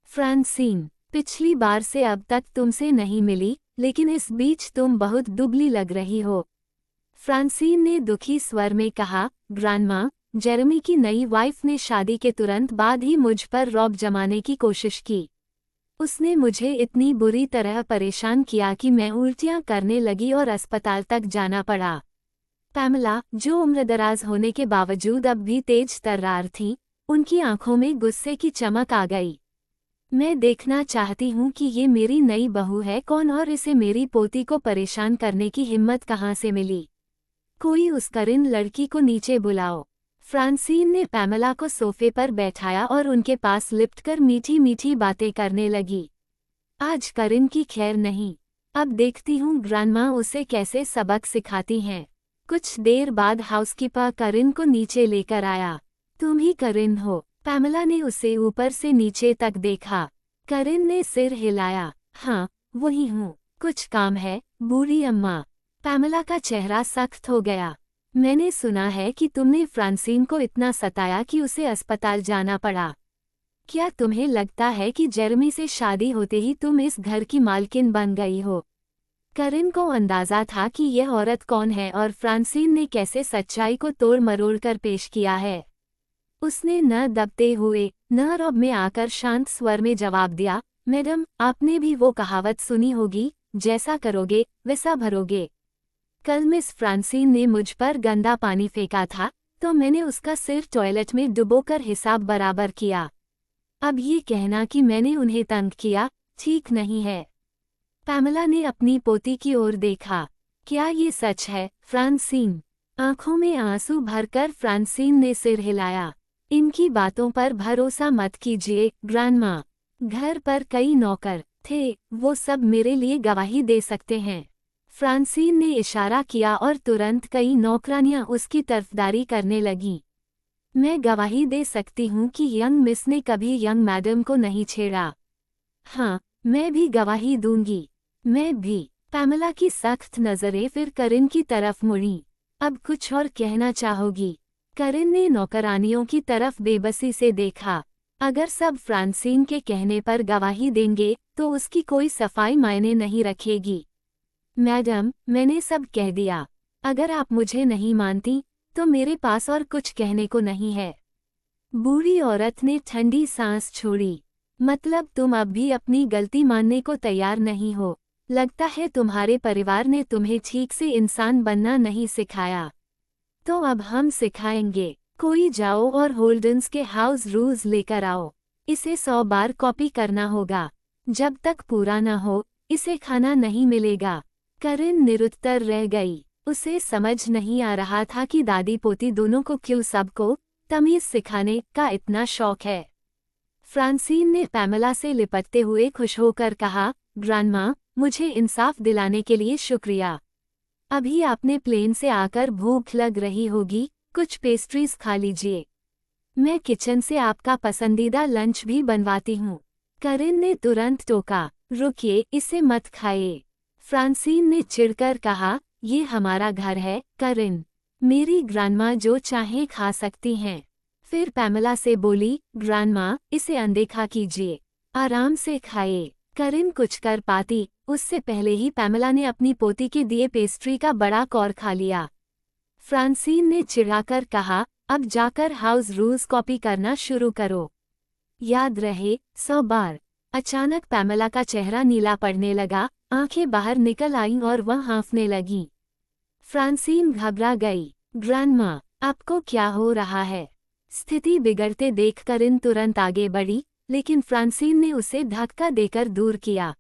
फ्रांसीन, पिछली बार से अब तक तुमसे नहीं मिली, लेकिन इस बीच तुम बहुत दुबली लग रही हो। फ्रांसीन ने दुखी स्वर में कहा, ग्रैंडमा, जेरेमी की नई वाइफ ने शादी के तुरंत बाद ही मुझ पर रौब जमाने की कोशिश की। उसने मुझे इतनी बुरी तरह परेशान किया कि मैं उल्टियां करने लगी और अस्पताल तक जाना पड़ा। पैमेला, जो उम्रदराज होने के बावजूद अब भी तेज तर्रार थीं, उनकी आंखों में गुस्से की चमक आ गई। मैं देखना चाहती हूँ कि ये मेरी नई बहू है कौन और इसे मेरी पोती को परेशान करने की हिम्मत कहाँ से मिली। कोई उस करिन लड़की को नीचे बुलाओ। फ्रांसीन ने पैमेला को सोफे पर बैठाया और उनके पास लिपटकर मीठी मीठी बातें करने लगी। आज करिन की खैर नहीं। अब देखती हूँ ग्रैंडमा उसे कैसे सबक सिखाती हैं। कुछ देर बाद हाउसकीपर करिन को नीचे लेकर आया। तुम ही करिन हो? पैमेला ने उसे ऊपर से नीचे तक देखा। करिन ने सिर हिलाया। हाँ, वही हूँ। कुछ काम है, बूढ़ी अम्मा? पैमेला का चेहरा सख्त हो गया। मैंने सुना है कि तुमने फ्रांसीन को इतना सताया कि उसे अस्पताल जाना पड़ा। क्या तुम्हें लगता है कि जेरेमी से शादी होते ही तुम इस घर की मालकिन बन गई हो? करिन को अंदाजा था कि यह औरत कौन है और फ्रांसीन ने कैसे सच्चाई को तोड़ मरोड़ कर पेश किया है। उसने न दबते हुए न रौब में आकर शांत स्वर में जवाब दिया, मैडम, आपने भी वो कहावत सुनी होगी, जैसा करोगे वैसा भरोगे। कल मिस फ्रांसीन ने मुझ पर गंदा पानी फेंका था, तो मैंने उसका सिर टॉयलेट में डुबोकर हिसाब बराबर किया। अब ये कहना कि मैंने उन्हें तंग किया, ठीक नहीं है। पैमेला ने अपनी पोती की ओर देखा। क्या ये सच है, फ्रांसीन? आंखों में आंसू भरकर फ्रांसीन ने सिर हिलाया। इनकी बातों पर भरोसा मत कीजिए, ग्रैंडमा। घर पर कई नौकर थे, वो सब मेरे लिए गवाही दे सकते हैं। फ्रांसीन ने इशारा किया और तुरंत कई नौकरानियां उसकी तरफदारी करने लगीं। मैं गवाही दे सकती हूँ कि यंग मिस ने कभी यंग मैडम को नहीं छेड़ा। हाँ, मैं भी गवाही दूंगी। मैं भी। पैमेला की सख्त नजरें फिर करिन की तरफ मुड़ीं। अब कुछ और कहना चाहोगी? करिन ने नौकरानियों की तरफ बेबसी से देखा। अगर सब फ्रांसीन के कहने पर गवाही देंगे तो उसकी कोई सफाई मायने नहीं रखेगी। मैडम, मैंने सब कह दिया। अगर आप मुझे नहीं मानती तो मेरे पास और कुछ कहने को नहीं है। बूढ़ी औरत ने ठंडी सांस छोड़ी। मतलब तुम अब भी अपनी गलती मानने को तैयार नहीं हो। लगता है तुम्हारे परिवार ने तुम्हें ठीक से इंसान बनना नहीं सिखाया। तो अब हम सिखाएंगे। कोई जाओ और होल्डन्स के हाउस रूल्स लेकर आओ। इसे 100 बार कॉपी करना होगा। जब तक पूरा न हो, इसे खाना नहीं मिलेगा। करिन निरुत्तर रह गई। उसे समझ नहीं आ रहा था कि दादी पोती दोनों को क्यों सबको तमीज सिखाने का इतना शौक है। फ्रांसीन ने पैमेला से लिपटते हुए खुश होकर कहा, ग्रैंडमा, मुझे इंसाफ दिलाने के लिए शुक्रिया। अभी आपने प्लेन से आकर भूख लग रही होगी, कुछ पेस्ट्रीज खा लीजिए। मैं किचन से आपका पसंदीदा लंच भी बनवाती हूँ। करिन ने तुरंत टोका, रुकिए, इसे मत खाइए। फ्रांसीन ने चिढ़कर कहा, ये हमारा घर है, करिन। मेरी ग्रैंडमा जो चाहे खा सकती हैं। फिर पैमेला से बोली, ग्रैंडमा, इसे अनदेखा कीजिए। आराम से खाइए। करिन कुछ कर पाती, उससे पहले ही पैमेला ने अपनी पोती के दिए पेस्ट्री का बड़ा कौर खा लिया। फ्रांसीन ने चिढ़ाकर कहा, अब जाकर हाउस रूल्स कॉपी करना शुरू करो। याद रहे, 100 बार। अचानक पैमेला का चेहरा नीला पड़ने लगा, आंखें बाहर निकल आईं और वह हाँफने लगीं। फ्रांसीन घबरा गई। ग्रैंडमा, आपको क्या हो रहा है? स्थिति बिगड़ते देख करिन तुरंत आगे बढ़ी, लेकिन फ्रांसीन ने उसे धक्का देकर दूर किया।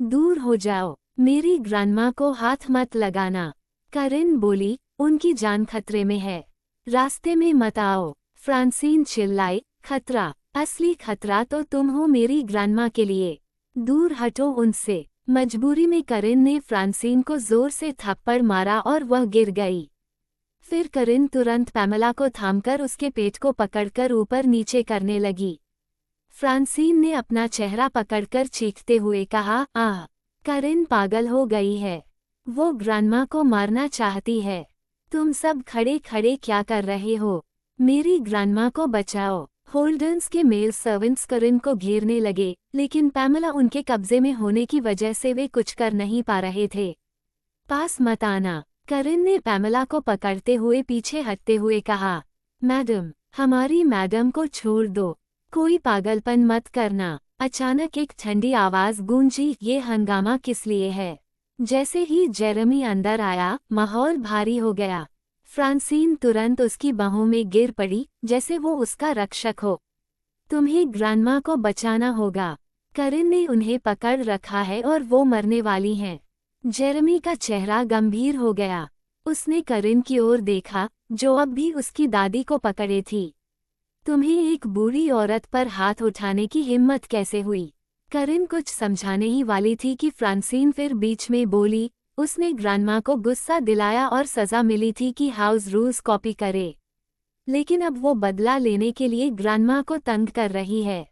दूर हो जाओ, मेरी ग्रैंडमा को हाथ मत लगाना। करिन बोली, उनकी जान खतरे में है। रास्ते में मत आओ। फ्रांसीन चिल्लाई, खतरा? असली खतरा तो तुम हो मेरी ग्रैंडमा के लिए। दूर हटो उनसे। मजबूरी में करिन ने फ्रांसीन को जोर से थप्पड़ मारा और वह गिर गई। फिर करिन तुरंत पैमेला को थामकर उसके पेट को पकड़कर ऊपर नीचे करने लगी। फ्रांसीन ने अपना चेहरा पकड़कर चीखते हुए कहा, आह! करिन पागल हो गई है। वो ग्रैंडमा को मारना चाहती है। तुम सब खड़े खड़े क्या कर रहे हो? मेरी ग्रैंडमा को बचाओ। होल्डन्स के मेल सर्वेंट्स करिन को घेरने लगे, लेकिन पैमेला उनके कब्जे में होने की वजह से वे कुछ कर नहीं पा रहे थे। पास मत आना, करिन ने पैमेला को पकड़ते हुए पीछे हटते हुए कहा। मैडम, हमारी मैडम को छोड़ दो। कोई पागलपन मत करना। अचानक एक ठंडी आवाज गूंजी, ये हंगामा किस लिए है? जैसे ही जेरेमी अंदर आया, माहौल भारी हो गया। फ्रांसीन तुरंत उसकी बाहों में गिर पड़ी, जैसे वो उसका रक्षक हो। तुम्हें ग्रैंडमा को बचाना होगा। करिन ने उन्हें पकड़ रखा है और वो मरने वाली हैं। जेरेमी का चेहरा गंभीर हो गया। उसने करिन की ओर देखा, जो अब भी उसकी दादी को पकड़े थी। तुम्हें एक बूढ़ी औरत पर हाथ उठाने की हिम्मत कैसे हुई? करिन कुछ समझाने ही वाली थी कि फ्रांसीन फिर बीच में बोली, उसने ग्रैंडमा को गुस्सा दिलाया और सजा मिली थी कि हाउस रूल्स कॉपी करे। लेकिन अब वो बदला लेने के लिए ग्रैंडमा को तंग कर रही है।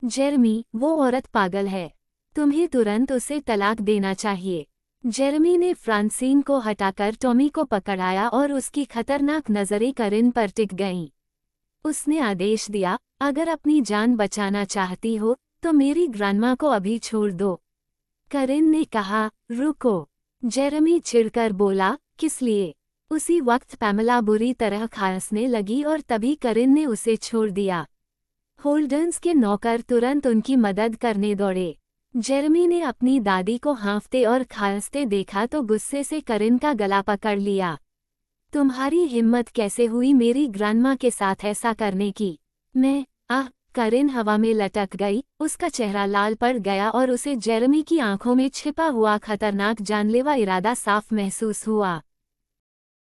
जेरेमी, वो औरत पागल है। तुम्हें तुरंत उसे तलाक देना चाहिए। जेरेमी ने फ्रांसीन को हटाकर टॉमी को पकड़ाया और उसकी खतरनाक नजरें करिन पर टिक गईं। उसने आदेश दिया, अगर अपनी जान बचाना चाहती हो तो मेरी ग्रैंडमा को अभी छोड़ दो। करिन ने कहा, रुको। जेरेमी चिढ़कर बोला, किस लिए? उसी वक्त पैमला बुरी तरह खांसने लगी और तभी करिन ने उसे छोड़ दिया। होल्डन्स के नौकर तुरंत उनकी मदद करने दौड़े। जेरेमी ने अपनी दादी को हाँफते और खांसते देखा तो गुस्से से करिन का गला पकड़ लिया। तुम्हारी हिम्मत कैसे हुई मेरी ग्रैंडमा के साथ ऐसा करने की? करिन हवा में लटक गई, उसका चेहरा लाल पड़ गया और उसे जेरेमी की आंखों में छिपा हुआ खतरनाक जानलेवा इरादा साफ महसूस हुआ।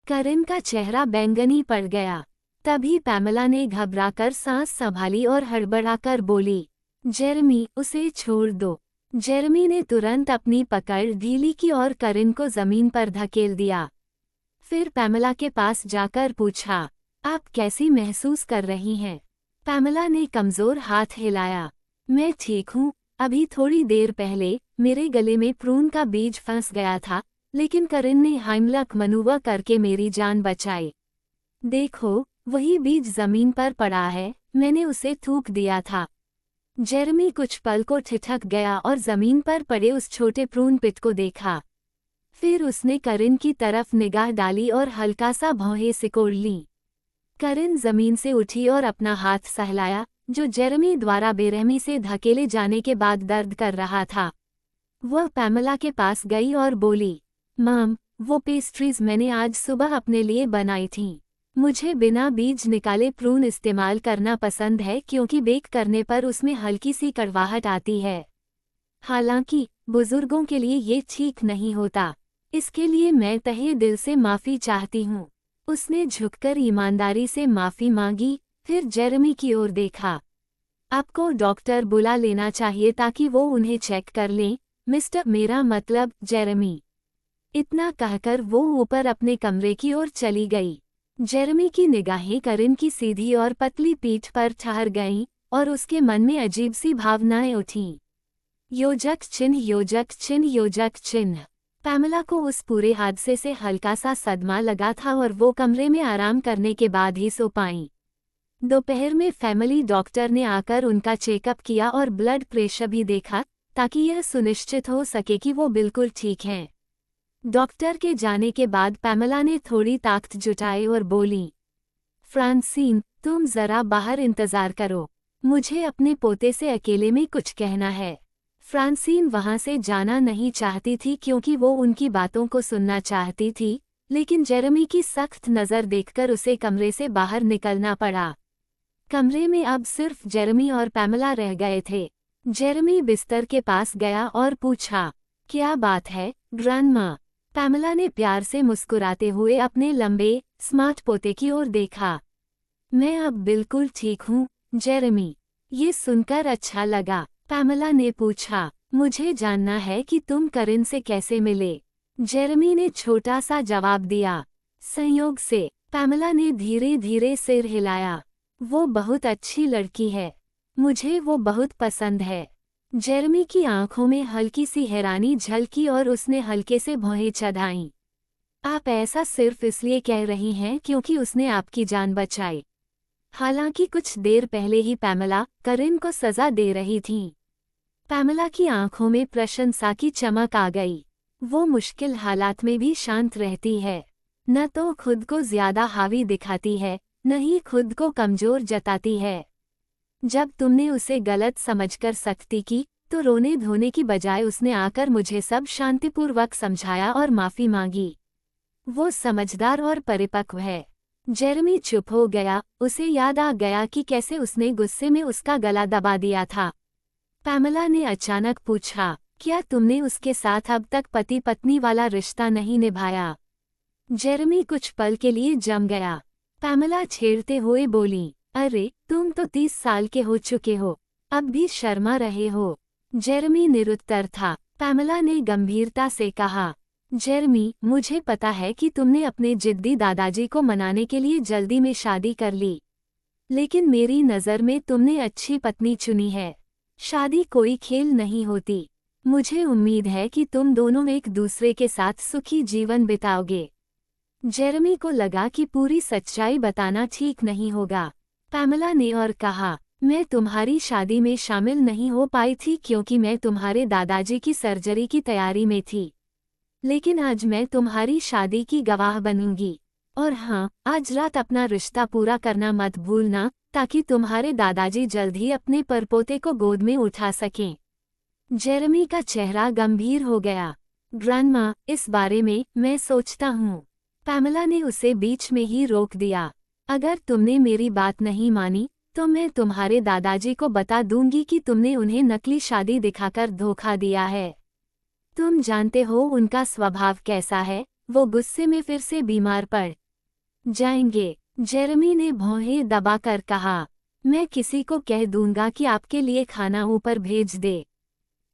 करिन का चेहरा बैंगनी पड़ गया। तभी पैमला ने घबराकर सांस संभाली और हड़बड़ाकर बोली, जेरेमी, उसे छोड़ दो। जेरेमी ने तुरंत अपनी पकड़ ढीली की और करिन को जमीन पर धकेल दिया। फिर पैमला के पास जाकर पूछा, आप कैसी महसूस कर रही हैं? पैमला ने कमजोर हाथ हिलाया। मैं ठीक हूँ, अभी थोड़ी देर पहले मेरे गले में प्रून का बीज फंस गया था, लेकिन करिन ने हाइमलक मनूवर करके मेरी जान बचाई। देखो, वही बीज जमीन पर पड़ा है, मैंने उसे थूक दिया था। जेरेमी कुछ पल को ठिठक गया और जमीन पर पड़े उस छोटे प्रून पिट को देखा। फिर उसने करिन की तरफ निगाह डाली और हल्का सा भौहें सिकोड़ लीं। करिन जमीन से उठी और अपना हाथ सहलाया, जो जेरेमी द्वारा बेरहमी से धकेले जाने के बाद दर्द कर रहा था। वह पैमला के पास गई और बोली, मॉम, वो पेस्ट्रीज मैंने आज सुबह अपने लिए बनाई थीं। मुझे बिना बीज निकाले प्रून इस्तेमाल करना पसंद है क्योंकि बेक करने पर उसमें हल्की सी कड़वाहट आती है। हालांकि बुजुर्गों के लिए ये ठीक नहीं होता। इसके लिए मैं तहे दिल से माफ़ी चाहती हूँ। उसने झुककर ईमानदारी से माफ़ी मांगी, फिर जेरेमी की ओर देखा। आपको डॉक्टर बुला लेना चाहिए ताकि वो उन्हें चेक कर लें, मिस्टर, मेरा मतलब जेरेमी। इतना कहकर वो ऊपर अपने कमरे की ओर चली गई। जेरेमी की निगाहें करिन की सीधी और पतली पीठ पर ठहर गईं और उसके मन में अजीब सी भावनाएं उठीं। योजक चिन्ह, योजक चिन्ह, योजक चिन्ह। पैमला को उस पूरे हादसे से हल्का सा सदमा लगा था और वो कमरे में आराम करने के बाद ही सो पाईं। दोपहर में फैमिली डॉक्टर ने आकर उनका चेकअप किया और ब्लड प्रेशर भी देखा ताकि यह सुनिश्चित हो सके कि वो बिल्कुल ठीक हैं। डॉक्टर के जाने के बाद पैमला ने थोड़ी ताकत जुटाई और बोली, फ्रांसीन, तुम जरा बाहर इंतजार करो, मुझे अपने पोते से अकेले में कुछ कहना है। फ्रांसीन वहां से जाना नहीं चाहती थी क्योंकि वो उनकी बातों को सुनना चाहती थी, लेकिन जेरेमी की सख्त नज़र देखकर उसे कमरे से बाहर निकलना पड़ा। कमरे में अब सिर्फ जेरेमी और पैमला रह गए थे। जेरेमी बिस्तर के पास गया और पूछा, क्या बात है ग्रैंडमा? पैमला ने प्यार से मुस्कुराते हुए अपने लंबे, स्मार्ट पोते की ओर देखा। मैं अब बिल्कुल ठीक हूँ, जेरेमी। ये सुनकर अच्छा लगा। पैमला ने पूछा, मुझे जानना है कि तुम करिन से कैसे मिले? जेरेमी ने छोटा सा जवाब दिया, संयोग से। पैमला ने धीरे धीरे सिर हिलाया। वो बहुत अच्छी लड़की है, मुझे वो बहुत पसंद है। जेरेमी की आंखों में हल्की सी हैरानी झलकी और उसने हल्के से भौहें चढ़ाईं। आप ऐसा सिर्फ इसलिए कह रही हैं क्योंकि उसने आपकी जान बचाई। हालांकि कुछ देर पहले ही पैमला करिन को सजा दे रही थीं। पैमला की आंखों में प्रशंसा की चमक आ गई। वो मुश्किल हालात में भी शांत रहती है, न तो खुद को ज्यादा हावी दिखाती है, न ही खुद को कमजोर जताती है। जब तुमने उसे गलत समझकर सख्ती की तो रोने धोने की बजाय उसने आकर मुझे सब शांतिपूर्वक समझाया और माफी मांगी। वो समझदार और परिपक्व है। जेरेमी चुप हो गया, उसे याद आ गया कि कैसे उसने गुस्से में उसका गला दबा दिया था। पैमला ने अचानक पूछा, क्या तुमने उसके साथ अब तक पति पत्नी वाला रिश्ता नहीं निभाया? जेरेमी कुछ पल के लिए जम गया। पैमला छेड़ते हुए बोली, अरे तुम तो 30 साल के हो चुके हो, अब भी शर्मा रहे हो। जेरेमी निरुत्तर था। पैमला ने गंभीरता से कहा, जेरेमी, मुझे पता है कि तुमने अपने जिद्दी दादाजी को मनाने के लिए जल्दी में शादी कर ली, लेकिन मेरी नज़र में तुमने अच्छी पत्नी चुनी है। शादी कोई खेल नहीं होती। मुझे उम्मीद है कि तुम दोनों एक दूसरे के साथ सुखी जीवन बिताओगे। जेरेमी को लगा कि पूरी सच्चाई बताना ठीक नहीं होगा। पैमला ने और कहा, मैं तुम्हारी शादी में शामिल नहीं हो पाई थी क्योंकि मैं तुम्हारे दादाजी की सर्जरी की तैयारी में थी। लेकिन आज मैं तुम्हारी शादी की गवाह बनूंगी। और हाँ, आज रात अपना रिश्ता पूरा करना मत भूलना, ताकि तुम्हारे दादाजी जल्द ही अपने परपोते को गोद में उठा सकें। जेरेमी का चेहरा गंभीर हो गया। ग्रैंडमा, इस बारे में मैं सोचता हूँ। पैमेला ने उसे बीच में ही रोक दिया। अगर तुमने मेरी बात नहीं मानी तो मैं तुम्हारे दादाजी को बता दूंगी कि तुमने उन्हें नकली शादी दिखाकर धोखा दिया है। तुम जानते हो उनका स्वभाव कैसा है, वो गुस्से में फिर से बीमार पड़ जाएंगे। जेरेमी ने भौहें दबाकर कहा, मैं किसी को कह दूंगा कि आपके लिए खाना ऊपर भेज दे।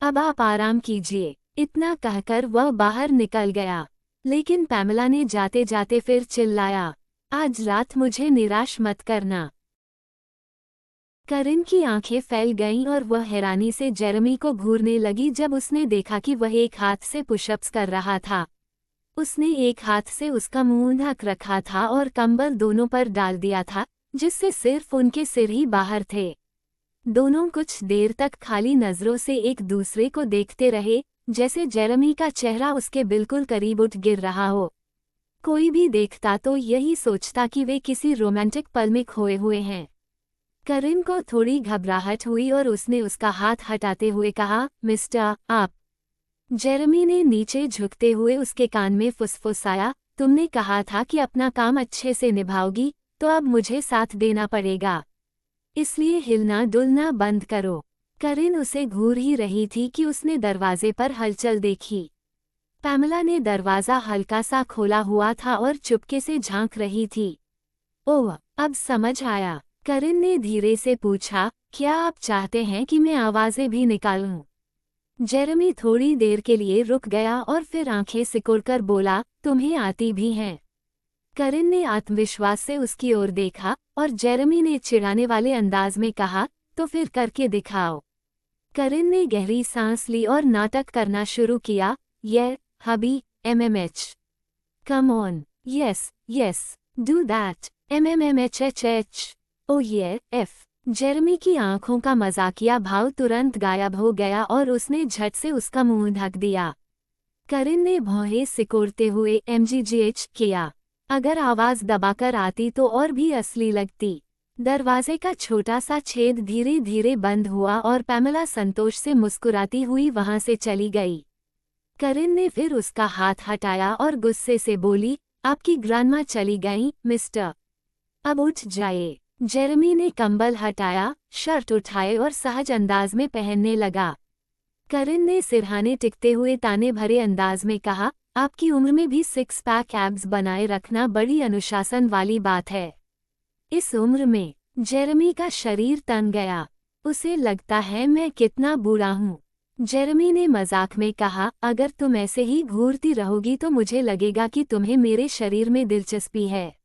अब आप आराम कीजिए। इतना कहकर वह बाहर निकल गया। लेकिन पैमेला ने जाते जाते फिर चिल्लाया, आज रात मुझे निराश मत करना। करिन की आंखें फैल गईं और वह हैरानी से जेरेमी को घूरने लगी जब उसने देखा कि वह एक हाथ से पुशअप्स कर रहा था। उसने एक हाथ से उसका मुंह ढक रखा था और कंबल दोनों पर डाल दिया था, जिससे सिर्फ उनके सिर ही बाहर थे। दोनों कुछ देर तक खाली नजरों से एक दूसरे को देखते रहे, जैसे जेरेमी का चेहरा उसके बिल्कुल करीब उठ गिर रहा हो। कोई भी देखता तो यही सोचता कि वे किसी रोमांटिक पल में खोए हुए हैं। करिन को थोड़ी घबराहट हुई और उसने उसका हाथ हटाते हुए कहा, मिस्टर, आप। जेरेमी ने नीचे झुकते हुए उसके कान में फुसफुसाया, तुमने कहा था कि अपना काम अच्छे से निभाओगी, तो अब मुझे साथ देना पड़ेगा। इसलिए हिलना डुलना बंद करो। करिन उसे घूर ही रही थी कि उसने दरवाजे पर हलचल देखी। पैमेला ने दरवाज़ा हल्का सा खोला हुआ था और चुपके से झांक रही थी। ओह, अब समझ आया। करिन ने धीरे से पूछा, क्या आप चाहते हैं कि मैं आवाज़ें भी निकालूं? जेरेमी थोड़ी देर के लिए रुक गया और फिर आंखें सिकुड़कर बोला, तुम्हें आती भी हैं। करिन ने आत्मविश्वास से उसकी ओर देखा और जेरेमी ने चिढ़ाने वाले अंदाज में कहा, तो फिर करके दिखाओ। करिन ने गहरी सांस ली और नाटक करना शुरू किया, ये हबी, MMH। Come on, yes yes, do that, MMMHHH। ओ ये एफ। जेरेमी की आंखों का मजाकिया भाव तुरंत गायब हो गया और उसने झट से उसका मुंह ढक दिया। करिन ने भौहें सिकोड़ते हुए MGGH किया। अगर आवाज दबाकर आती तो और भी असली लगती। दरवाजे का छोटा सा छेद धीरे धीरे बंद हुआ और पैमेला संतोष से मुस्कुराती हुई वहां से चली गई। करिन ने फिर उसका हाथ हटाया और गुस्से से बोली, आपकी ग्रैंडमा चली गईं, मिस्टर। अब उठ जाइए। जेरेमी ने कंबल हटाया, शर्ट उठाए और सहज अंदाज में पहनने लगा। करिन ने सिरहाने टिकते हुए ताने भरे अंदाज में कहा, आपकी उम्र में भी 6 पैक एब्स बनाए रखना बड़ी अनुशासन वाली बात है। इस उम्र में जेरेमी का शरीर तन गया। उसे लगता है मैं कितना बूढ़ा हूँ। जेरेमी ने मजाक में कहा, अगर तुम ऐसे ही घूरती रहोगी तो मुझे लगेगा कि तुम्हें मेरे शरीर में दिलचस्पी है।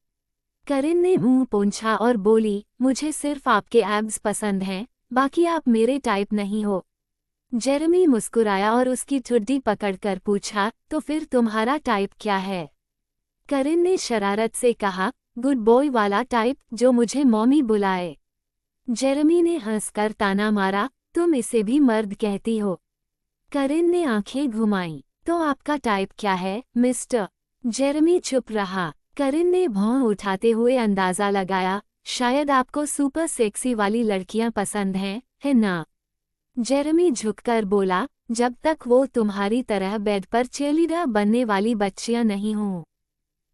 करिन ने मुंह पोंछा और बोली, मुझे सिर्फ आपके एब्स पसंद हैं, बाकी आप मेरे टाइप नहीं हो। जेरेमी मुस्कुराया और उसकी ठुड्डी पकड़कर पूछा, तो फिर तुम्हारा टाइप क्या है? करिन ने शरारत से कहा, गुड बॉय वाला टाइप, जो मुझे मॉमी बुलाए। जेरेमी ने हंसकर ताना मारा, तुम इसे भी मर्द कहती हो? करिन ने आंखें घुमाईं। तो आपका टाइप क्या है, मिस्टर? जेरेमी चुप रहा। करिन ने भौं उठाते हुए अंदाजा लगाया, शायद आपको सुपर सेक्सी वाली लड़कियां पसंद हैं, है ना? जेरेमी झुककर बोला, जब तक वो तुम्हारी तरह बेड पर चीयरलीडर बनने वाली बच्चियां नहीं हों।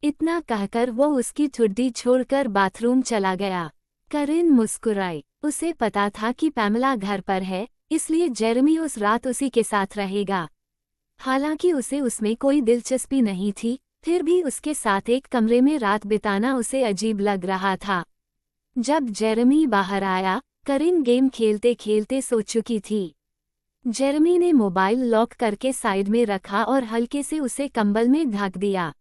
इतना कहकर वो उसकी ठुड्डी छोड़कर बाथरूम चला गया। करिन मुस्कुराई। उसे पता था कि पैमेला घर पर है, इसलिए जेरेमी उस रात उसी के साथ रहेगा। हालांकि उसे उसमें कोई दिलचस्पी नहीं थी, फिर भी उसके साथ एक कमरे में रात बिताना उसे अजीब लग रहा था। जब जेरेमी बाहर आया, करिन गेम खेलते खेलते सो चुकी थी। जेरेमी ने मोबाइल लॉक करके साइड में रखा और हल्के से उसे कंबल में ढक दिया।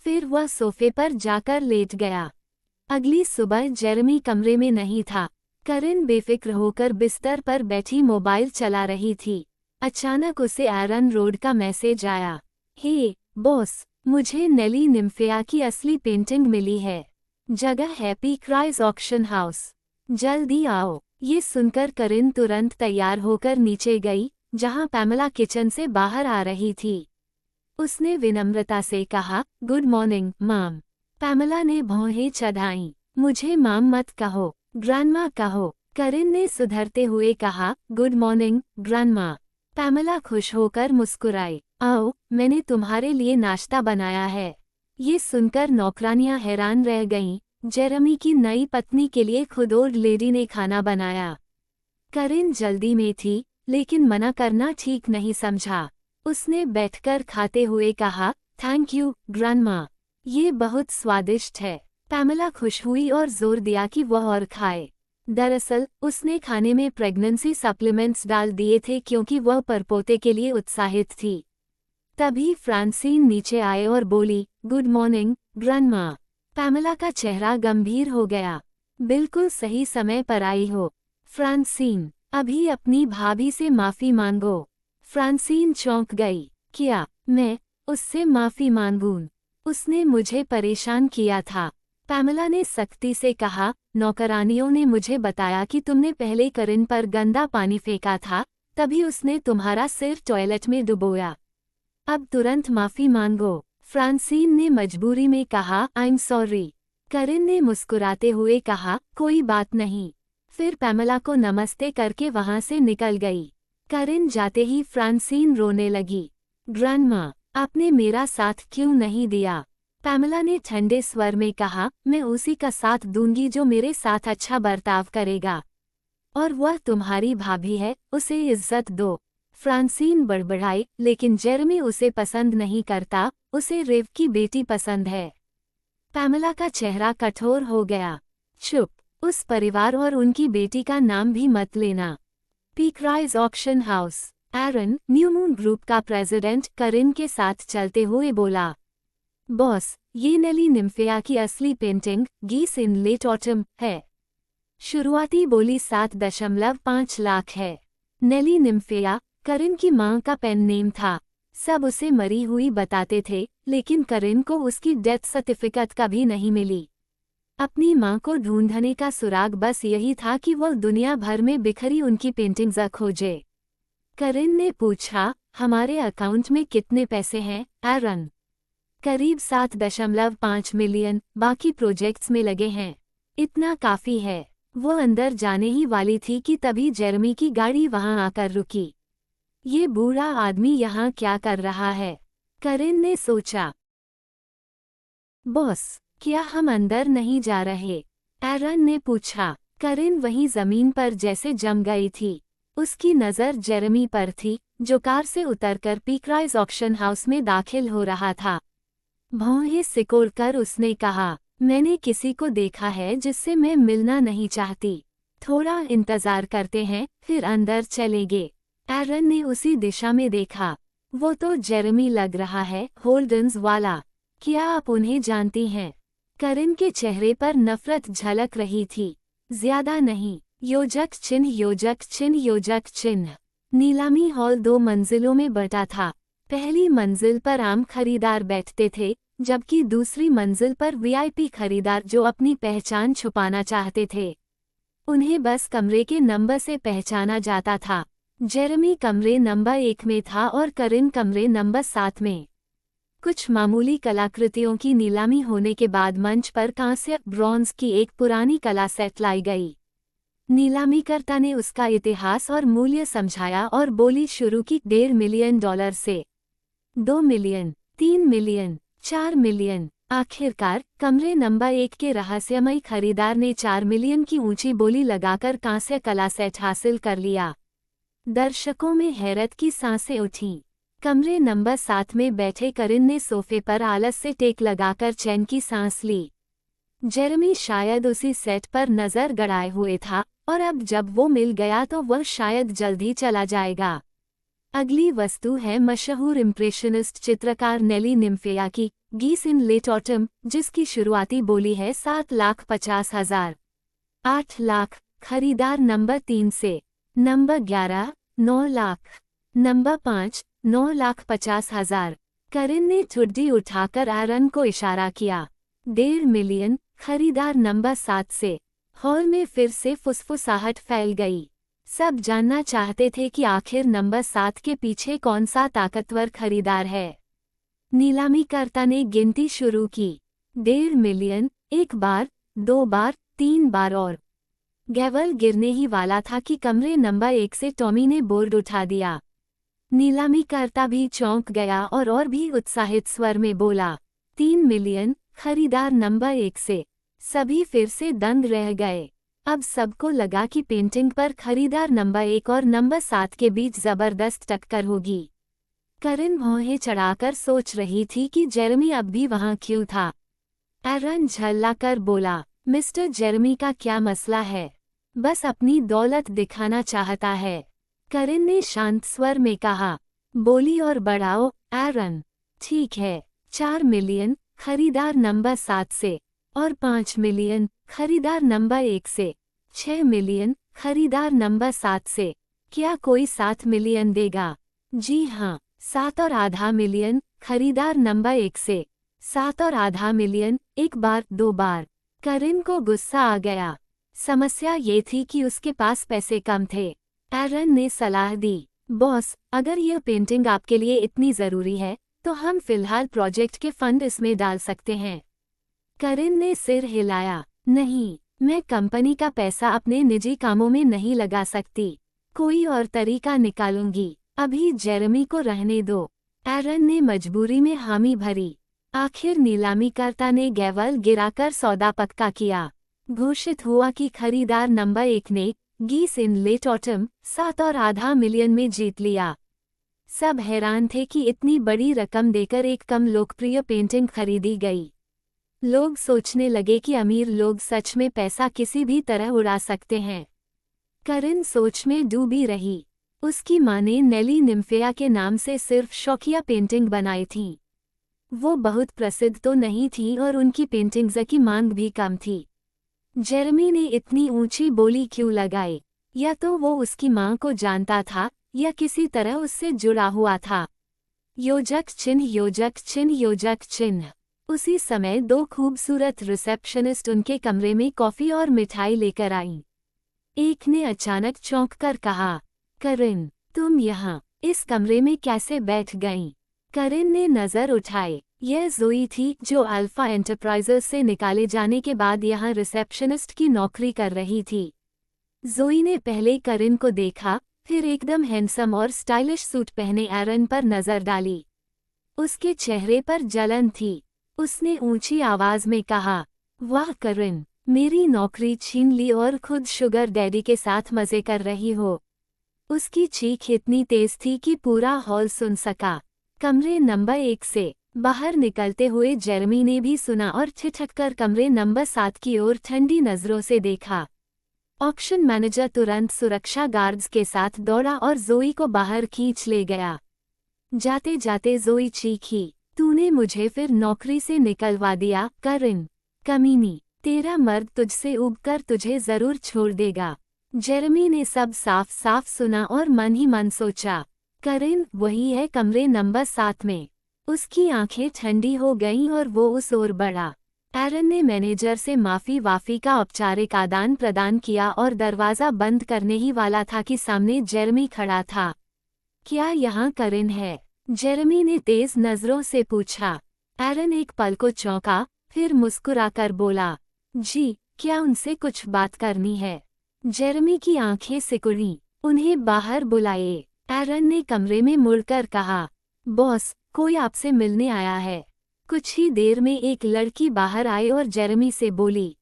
फिर वह सोफे पर जाकर लेट गया। अगली सुबह जेरेमी कमरे में नहीं था। करिन बेफिक्र होकर बिस्तर पर बैठी मोबाइल चला रही थी। अचानक उसे एरन रोड का मैसेज आया, हे बॉस, मुझे नेली निम्फिया की असली पेंटिंग मिली है। जगह हैप्पी क्राइज ऑक्शन हाउस, जल्दी आओ। ये सुनकर करिन तुरंत तैयार होकर नीचे गई, जहां पैमेला किचन से बाहर आ रही थी। उसने विनम्रता से कहा, गुड मॉर्निंग माम। पैमला ने भौहें चढ़ाईं। मुझे माम मत कहो, ग्रैंडमा कहो। करिन ने सुधरते हुए कहा, गुड मॉर्निंग ग्रैंडमा। पैमला खुश होकर मुस्कुराई। आओ, मैंने तुम्हारे लिए नाश्ता बनाया है। ये सुनकर नौकरानियां हैरान रह गईं। जेरेमी की नई पत्नी के लिए खुद ओल्ड लेडी ने खाना बनाया। करिन जल्दी में थी, लेकिन मना करना ठीक नहीं समझा। उसने बैठकर खाते हुए कहा, थैंक यू ग्रैंडमा, ये बहुत स्वादिष्ट है। पैमला खुश हुई और जोर दिया कि वह और खाए। दरअसल उसने खाने में प्रेगनेंसी सप्लीमेंट्स डाल दिए थे क्योंकि वह परपोते के लिए उत्साहित थी। तभी फ्रांसीन नीचे आए और बोली, गुड मॉर्निंग ग्रैंडमा। पैमला का चेहरा गंभीर हो गया। बिल्कुल सही समय पर आई हो फ्रांसीन, अभी अपनी भाभी से माफी मांगो। फ्रांसीन चौंक गई। क्या मैं उससे माफी मांगूं? उसने मुझे परेशान किया था। पैमला ने सख्ती से कहा, नौकरानियों ने मुझे बताया कि तुमने पहले करिन पर गंदा पानी फेंका था, तभी उसने तुम्हारा सिर टॉयलेट में डुबोया। अब तुरंत माफी मांगो। फ्रांसीन ने मजबूरी में कहा, आई एम सॉरी। करिन ने मुस्कुराते हुए कहा, कोई बात नहीं। फिर पैमला को नमस्ते करके वहां से निकल गई। करिन जाते ही फ्रांसीन रोने लगी। ग्रैंडमा, आपने मेरा साथ क्यों नहीं दिया? पैमला ने ठंडे स्वर में कहा, मैं उसी का साथ दूंगी जो मेरे साथ अच्छा बर्ताव करेगा। और वह तुम्हारी भाभी है, उसे इज्जत दो। फ्रांसीन बड़बड़ाई, लेकिन जेरेमी उसे पसंद नहीं करता, उसे रेव की बेटी पसंद है। पैमला का चेहरा कठोर हो गया। चुप, उस परिवार और उनकी बेटी का नाम भी मत लेना। पीकराइज ऑक्शन हाउस। एरन, न्यू मून ग्रुप का प्रेसिडेंट करिन के साथ चलते हुए बोला, बॉस, ये नेली निम्फिया की असली पेंटिंग गीस इन लेट ऑटम है। शुरुआती बोली 7.5 लाख है। नेली निम्फिया करिन की मां का पेन नेम था। सब उसे मरी हुई बताते थे, लेकिन करिन को उसकी डेथ सर्टिफिकेट का भी नहीं मिली। अपनी मां को ढूंढने का सुराग बस यही था कि वह दुनिया भर में बिखरी उनकी पेंटिंग्स खोजे। करिन ने पूछा, हमारे अकाउंट में कितने पैसे हैं एरन? करीब 7.5 मिलियन, बाकी प्रोजेक्ट्स में लगे हैं। इतना काफी है। वो अंदर जाने ही वाली थी कि तभी जेरेमी की गाड़ी वहां आकर रुकी। ये बूढ़ा आदमी यहाँ क्या कर रहा है? करिन ने सोचा। बॉस, क्या हम अंदर नहीं जा रहे? एरन ने पूछा। करिन वहीं जमीन पर जैसे जम गई थी। उसकी नज़र जेरेमी पर थी, जो कार से उतरकर पीकराइज ऑक्शन हाउस में दाखिल हो रहा था। भौहें सिकोड़कर उसने कहा, मैंने किसी को देखा है जिससे मैं मिलना नहीं चाहती। थोड़ा इंतजार करते हैं, फिर अंदर चलेंगे। एरन ने उसी दिशा में देखा। वो तो जेरेमी लग रहा है, होल्डन्स वाला। क्या आप उन्हें जानती हैं? करिन के चेहरे पर नफरत झलक रही थी। ज्यादा नहीं। योजक चिन्ह, योजक चिन्ह, योजक चिन्ह। नीलामी हॉल 2 मंजिलों में बटा था। पहली मंजिल पर आम खरीदार बैठते थे, जबकि दूसरी मंजिल पर वीआईपी खरीदार जो अपनी पहचान छुपाना चाहते थे। उन्हें बस कमरे के नंबर से पहचाना जाता था। जेरेमी कमरे नंबर 1 में था और करिन कमरे नंबर 7 में। कुछ मामूली कलाकृतियों की नीलामी होने के बाद मंच पर कांस्य ब्रॉन्ज की एक पुरानी कला सेट लाई गई। नीलामीकर्ता ने उसका इतिहास और मूल्य समझाया और बोली शुरू की, $1.5 मिलियन से 2 मिलियन, 3 मिलियन, 4 मिलियन। आखिरकार कमरे नंबर 1 के रहस्यमयी खरीदार ने 4 मिलियन की ऊंची बोली लगाकर कांस्य कला सेट हासिल कर लिया। दर्शकों में हैरत की सांसें उठीं। कमरे नंबर 7 में बैठे करिन ने सोफे पर आलस से टेक लगाकर चैन की सांस ली। जेरेमी शायद उसी सेट पर नजर गड़ाए हुए था, और अब जब वो मिल गया तो वह शायद जल्दी चला जाएगा। अगली वस्तु है मशहूर इम्प्रेशनिस्ट चित्रकार नेली निम्फिया की गीस इन लेट ऑटम, जिसकी शुरुआती बोली है 7,50,000। 8 लाख। खरीदार नंबर 3 से। नंबर 11, 9 लाख। नंबर 5, 9,50,000। करिन ने ठुड्डी उठाकर एरन को इशारा किया। 1.5 मिलियन। खरीदार नंबर 7 से। हॉल में फिर से फुसफुसाहट फैल गई। सब जानना चाहते थे कि आखिर नंबर 7 के पीछे कौन सा ताकतवर खरीदार है। नीलामीकर्ता ने गिनती शुरू की। 1.5 मिलियन, 1 बार, 2 बार, 3 बार और गैवल गिरने ही वाला था कि कमरे नंबर 1 से टॉमी ने बोर्ड उठा दिया। नीलामीकर्ता भी चौंक गया और भी उत्साहित स्वर में बोला, 3 मिलियन, खरीदार नंबर 1 से। सभी फिर से दंग रह गए। अब सबको लगा कि पेंटिंग पर खरीदार नंबर 1 और नंबर 7 के बीच जबरदस्त टक्कर होगी। करिन भौहें चढ़ाकर सोच रही थी कि जेरेमी अब भी वहां क्यों था। एरन झल्लाकर बोला, मिस्टर जेरेमी का क्या मसला है? बस अपनी दौलत दिखाना चाहता है। करिन ने शांत स्वर में कहा। बोली और बढ़ाओ, एरन। ठीक है, 4 मिलियन, खरीदार नंबर 7 से, और 5 मिलियन, खरीदार नंबर 1 से, 6 मिलियन, खरीदार नंबर 7 से। क्या कोई 7 मिलियन देगा? जी हाँ, 7.5 मिलियन, खरीदार नंबर 1 से। 7.5 मिलियन, 1 बार, 2 बार। करिन को गुस्सा आ गया। समस्या ये थी कि उसके पास पैसे कम थे। एरन ने सलाह दी, बॉस, अगर यह पेंटिंग आपके लिए इतनी ज़रूरी है, तो हम फिलहाल प्रोजेक्ट के फंड इसमें डाल सकते हैं। करिन ने सिर हिलाया, नहीं, मैं कंपनी का पैसा अपने निजी कामों में नहीं लगा सकती। कोई और तरीका निकालूंगी। अभी जेरेमी को रहने दो। एरन ने मजबूरी में हामी भरी। आखिर नीलामीकर्ता ने गैवल गिराकर सौदा पक्का किया। घोषित हुआ कि खरीदार नंबर 1 ने गीस इन लेट ऑटम 7.5 मिलियन में जीत लिया। सब हैरान थे कि इतनी बड़ी रकम देकर एक कम लोकप्रिय पेंटिंग खरीदी गई। लोग सोचने लगे कि अमीर लोग सच में पैसा किसी भी तरह उड़ा सकते हैं। करिन सोच में डूबी रही। उसकी माँ ने नेली निम्फेया के नाम से सिर्फ शौकिया पेंटिंग बनाई थी। वो बहुत प्रसिद्ध तो नहीं थी और उनकी पेंटिंग्स की मांग भी कम थी। जेरेमी ने इतनी ऊंची बोली क्यों लगाई? या तो वो उसकी माँ को जानता था या किसी तरह उससे जुड़ा हुआ था। योजक चिन्ह, योजक चिन्ह, योजक चिन्ह। उसी समय 2 खूबसूरत रिसेप्शनिस्ट उनके कमरे में कॉफी और मिठाई लेकर आईं। एक ने अचानक चौंककर कहा, करिन, तुम यहाँ इस कमरे में कैसे बैठ गईं? करिन ने नज़र उठाई। यह जोई थी जो अल्फा एंटरप्राइजेस से निकाले जाने के बाद यहाँ रिसेप्शनिस्ट की नौकरी कर रही थी। जोई ने पहले करिन को देखा, फिर एकदम हैंडसम और स्टाइलिश सूट पहने एरन पर नज़र डाली। उसके चेहरे पर जलन थी। उसने ऊंची आवाज में कहा, वाह करिन, मेरी नौकरी छीन ली और खुद शुगर डैडी के साथ मजे कर रही हो। उसकी चीख इतनी तेज थी कि पूरा हॉल सुन सका। कमरे नंबर 1 से बाहर निकलते हुए जेरेमी ने भी सुना और ठिठककर कमरे नंबर 7 की ओर ठंडी नजरों से देखा। ऑक्शन मैनेजर तुरंत सुरक्षा गार्ड्स के साथ दौड़ा और जोई को बाहर खींच ले गया। जाते जाते जोई चीखी, तूने मुझे फिर नौकरी से निकलवा दिया, करिन, कमीनी। तेरा मर्द तुझसे उबकर तुझे जरूर छोड़ देगा। जेरेमी ने सब साफ साफ सुना और मन ही मन सोचा, करिन वही है कमरे नंबर 7 में। उसकी आंखें ठंडी हो गईं और वो उस ओर बढ़ा। एरन ने मैनेजर से माफी का औपचारिक आदान प्रदान किया और दरवाज़ा बंद करने ही वाला था कि सामने जेरेमी खड़ा था। क्या यहाँ करिन है? जेरेमी ने तेज नजरों से पूछा। एरन एक पल को चौंका, फिर मुस्कुराकर बोला, जी, क्या उनसे कुछ बात करनी है? जेरेमी की आंखें सिकुड़ी। उन्हें बाहर बुलाए। एरन ने कमरे में मुड़कर कहा, बॉस, कोई आपसे मिलने आया है। कुछ ही देर में एक लड़की बाहर आई और जेरेमी से बोली,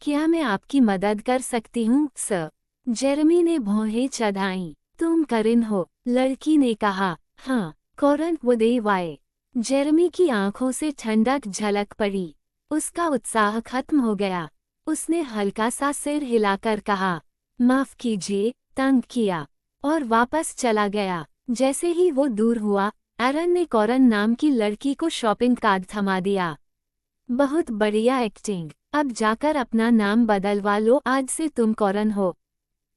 क्या मैं आपकी मदद कर सकती हूँ, सर? जेरेमी ने भौहें चढ़ाईं। तुम करिन हो? लड़की ने कहा। हाँ, कॉरन वुडेवाय। जेरेमी की आंखों से ठंडक झलक पड़ी। उसका उत्साह खत्म हो गया। उसने हल्का सा सिर हिलाकर कहा, माफ कीजिए, तंग किया, और वापस चला गया। जैसे ही वो दूर हुआ, एरन ने कॉरन नाम की लड़की को शॉपिंग कार्ड थमा दिया। बहुत बढ़िया एक्टिंग, अब जाकर अपना नाम बदलवा लो, आज से तुम कॉरन हो।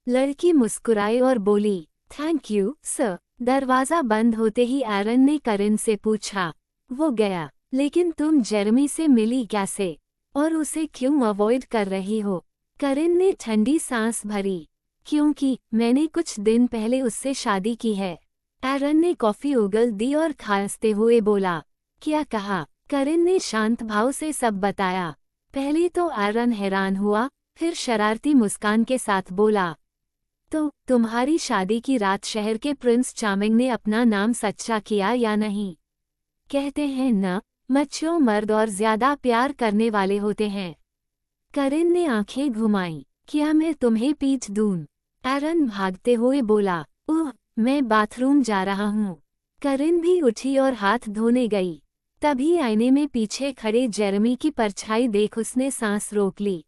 लड़की मुस्कुराई और बोली, थैंक यू सर। दरवाज़ा बंद होते ही एरन ने करिन से पूछा, वो गया, लेकिन तुम जेरेमी से मिली कैसे? और उसे क्यों अवॉइड कर रही हो? करिन ने ठंडी सांस भरी। क्योंकि मैंने कुछ दिन पहले उससे शादी की है। एरन ने कॉफ़ी उगल दी और खांसते हुए बोला, क्या कहा? करिन ने शांत भाव से सब बताया। पहले तो एरन हैरान हुआ, फिर शरारती मुस्कान के साथ बोला, तो तुम्हारी शादी की रात शहर के प्रिंस चार्मिंग ने अपना नाम सच्चा किया या नहीं? कहते हैं न, मच्छों मर्द और ज्यादा प्यार करने वाले होते हैं। करिन ने आंखें घुमाई। क्या मैं तुम्हें पीट दूं? एरन भागते हुए बोला, ओह, मैं बाथरूम जा रहा हूँ। करिन भी उठी और हाथ धोने गई। तभी आईने में पीछे खड़े जेरेमी की परछाई देख उसने सांस रोक ली।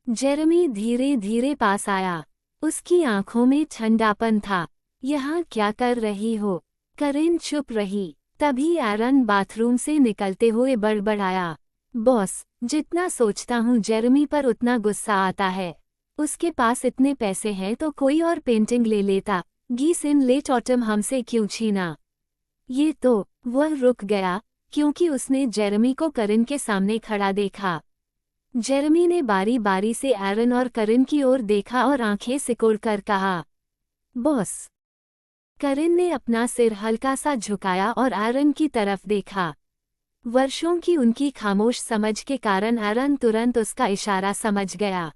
जेरेमी धीरे धीरे पास आया। उसकी आंखों में ठंडापन था। यहाँ क्या कर रही हो? करिन चुप रही। तभी एरन बाथरूम से निकलते हुए बड़बड़ाया, बॉस, जितना सोचता हूँ जेरेमी पर उतना गुस्सा आता है। उसके पास इतने पैसे हैं तो कोई और पेंटिंग ले लेता। गीस इन लेट ऑटम हमसे क्यों छीना? ये तो। वह रुक गया क्योंकि उसने जेरेमी को करिन के सामने खड़ा देखा। जेरेमी ने बारी बारी से एरन और करिन की ओर देखा और आंखें सिकोड़कर कहा, बॉस। करिन ने अपना सिर हल्का सा झुकाया और एरन की तरफ देखा। वर्षों की उनकी खामोश समझ के कारण एरन तुरंत उसका इशारा समझ गया।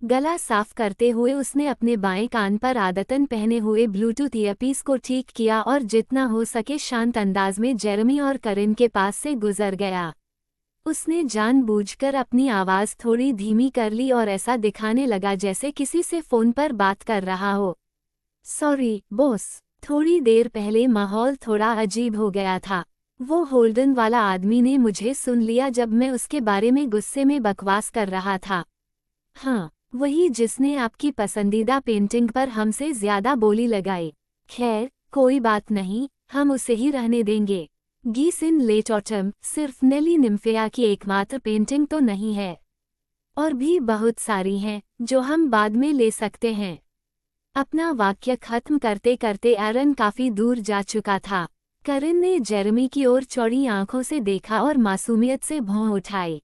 गला साफ करते हुए उसने अपने बाएं कान पर आदतन पहने हुए ब्लूटूथ ईयरपीस को ठीक किया और जितना हो सके शांत अंदाज में जेरेमी और करिन के पास से गुजर गया। उसने जानबूझकर अपनी आवाज़ थोड़ी धीमी कर ली और ऐसा दिखाने लगा जैसे किसी से फ़ोन पर बात कर रहा हो। सॉरी बॉस, थोड़ी देर पहले माहौल थोड़ा अजीब हो गया था। वो होल्डन वाला आदमी ने मुझे सुन लिया जब मैं उसके बारे में गुस्से में बकवास कर रहा था। हाँ, वही जिसने आपकी पसंदीदा पेंटिंग पर हमसे ज़्यादा बोली लगाई। खैर, कोई बात नहीं, हम उसे ही रहने देंगे। गीस इन लेट ऑटम सिर्फ नेली निम्फेया की एकमात्र पेंटिंग तो नहीं है, और भी बहुत सारी हैं जो हम बाद में ले सकते हैं। अपना वाक्य खत्म करते करते एरन काफी दूर जा चुका था। करिन ने जेरेमी की ओर चौड़ी आंखों से देखा और मासूमियत से भौं उठाई।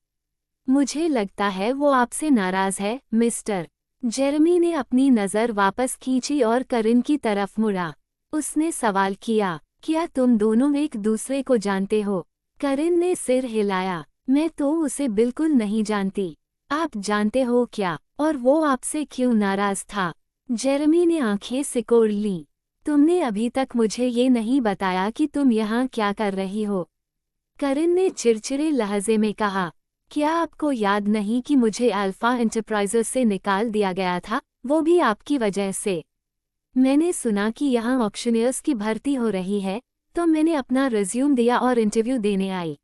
मुझे लगता है वो आपसे नाराज है, मिस्टर। जेरेमी ने अपनी नज़र वापस खींची और करिन की तरफ मुड़ा। उसने सवाल किया, क्या तुम दोनों एक दूसरे को जानते हो? करिन ने सिर हिलाया, मैं तो उसे बिल्कुल नहीं जानती। आप जानते हो क्या? और वो आपसे क्यों नाराज था? जेरेमी ने आंखें सिकोड़ लीं। तुमने अभी तक मुझे ये नहीं बताया कि तुम यहाँ क्या कर रही हो। करिन ने चिड़चिड़े लहजे में कहा, क्या आपको याद नहीं कि मुझे अल्फा एंटरप्राइजेस से निकाल दिया गया था, वो भी आपकी वजह से। मैंने सुना कि यहाँ ऑक्शनियर्स की भर्ती हो रही है, तो मैंने अपना रिज्यूम दिया और इंटरव्यू देने आई।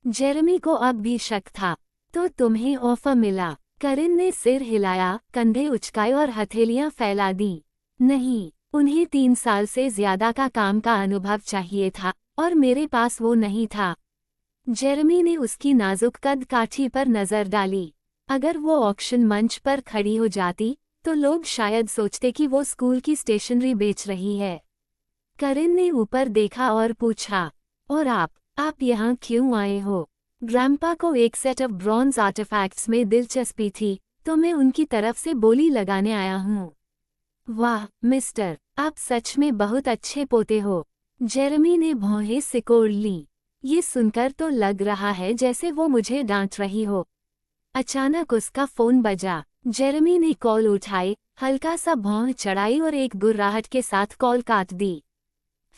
जेरेमी को अब भी शक था, तो तुम्हें ऑफर मिला? करिन ने सिर हिलाया, कंधे उचकाए और हथेलियां फैला दी। नहीं, उन्हें 3 साल से ज्यादा का काम का अनुभव चाहिए था, और मेरे पास वो नहीं था। जेरेमी ने उसकी नाजुक कद काठी पर नजर डाली। अगर वो ऑक्शन मंच पर खड़ी हो जाती, तो लोग शायद सोचते कि वो स्कूल की स्टेशनरी बेच रही है। करिन ने ऊपर देखा और पूछा, और आप यहाँ क्यों आए हो? ग्रैंपा को एक सेट ऑफ ब्रॉन्ज आर्टिफैक्ट्स में दिलचस्पी थी, तो मैं उनकी तरफ से बोली लगाने आया हूँ। वाह मिस्टर, आप सच में बहुत अच्छे पोते हो। जेरेमी ने भौहें सिकोड़ लीं। ये सुनकर तो लग रहा है जैसे वो मुझे डांट रही हो। अचानक उसका फोन बजा। जेरेमी ने कॉल उठाई, हल्का सा भौं चढ़ाई और एक गुर्राहट के साथ कॉल काट दी।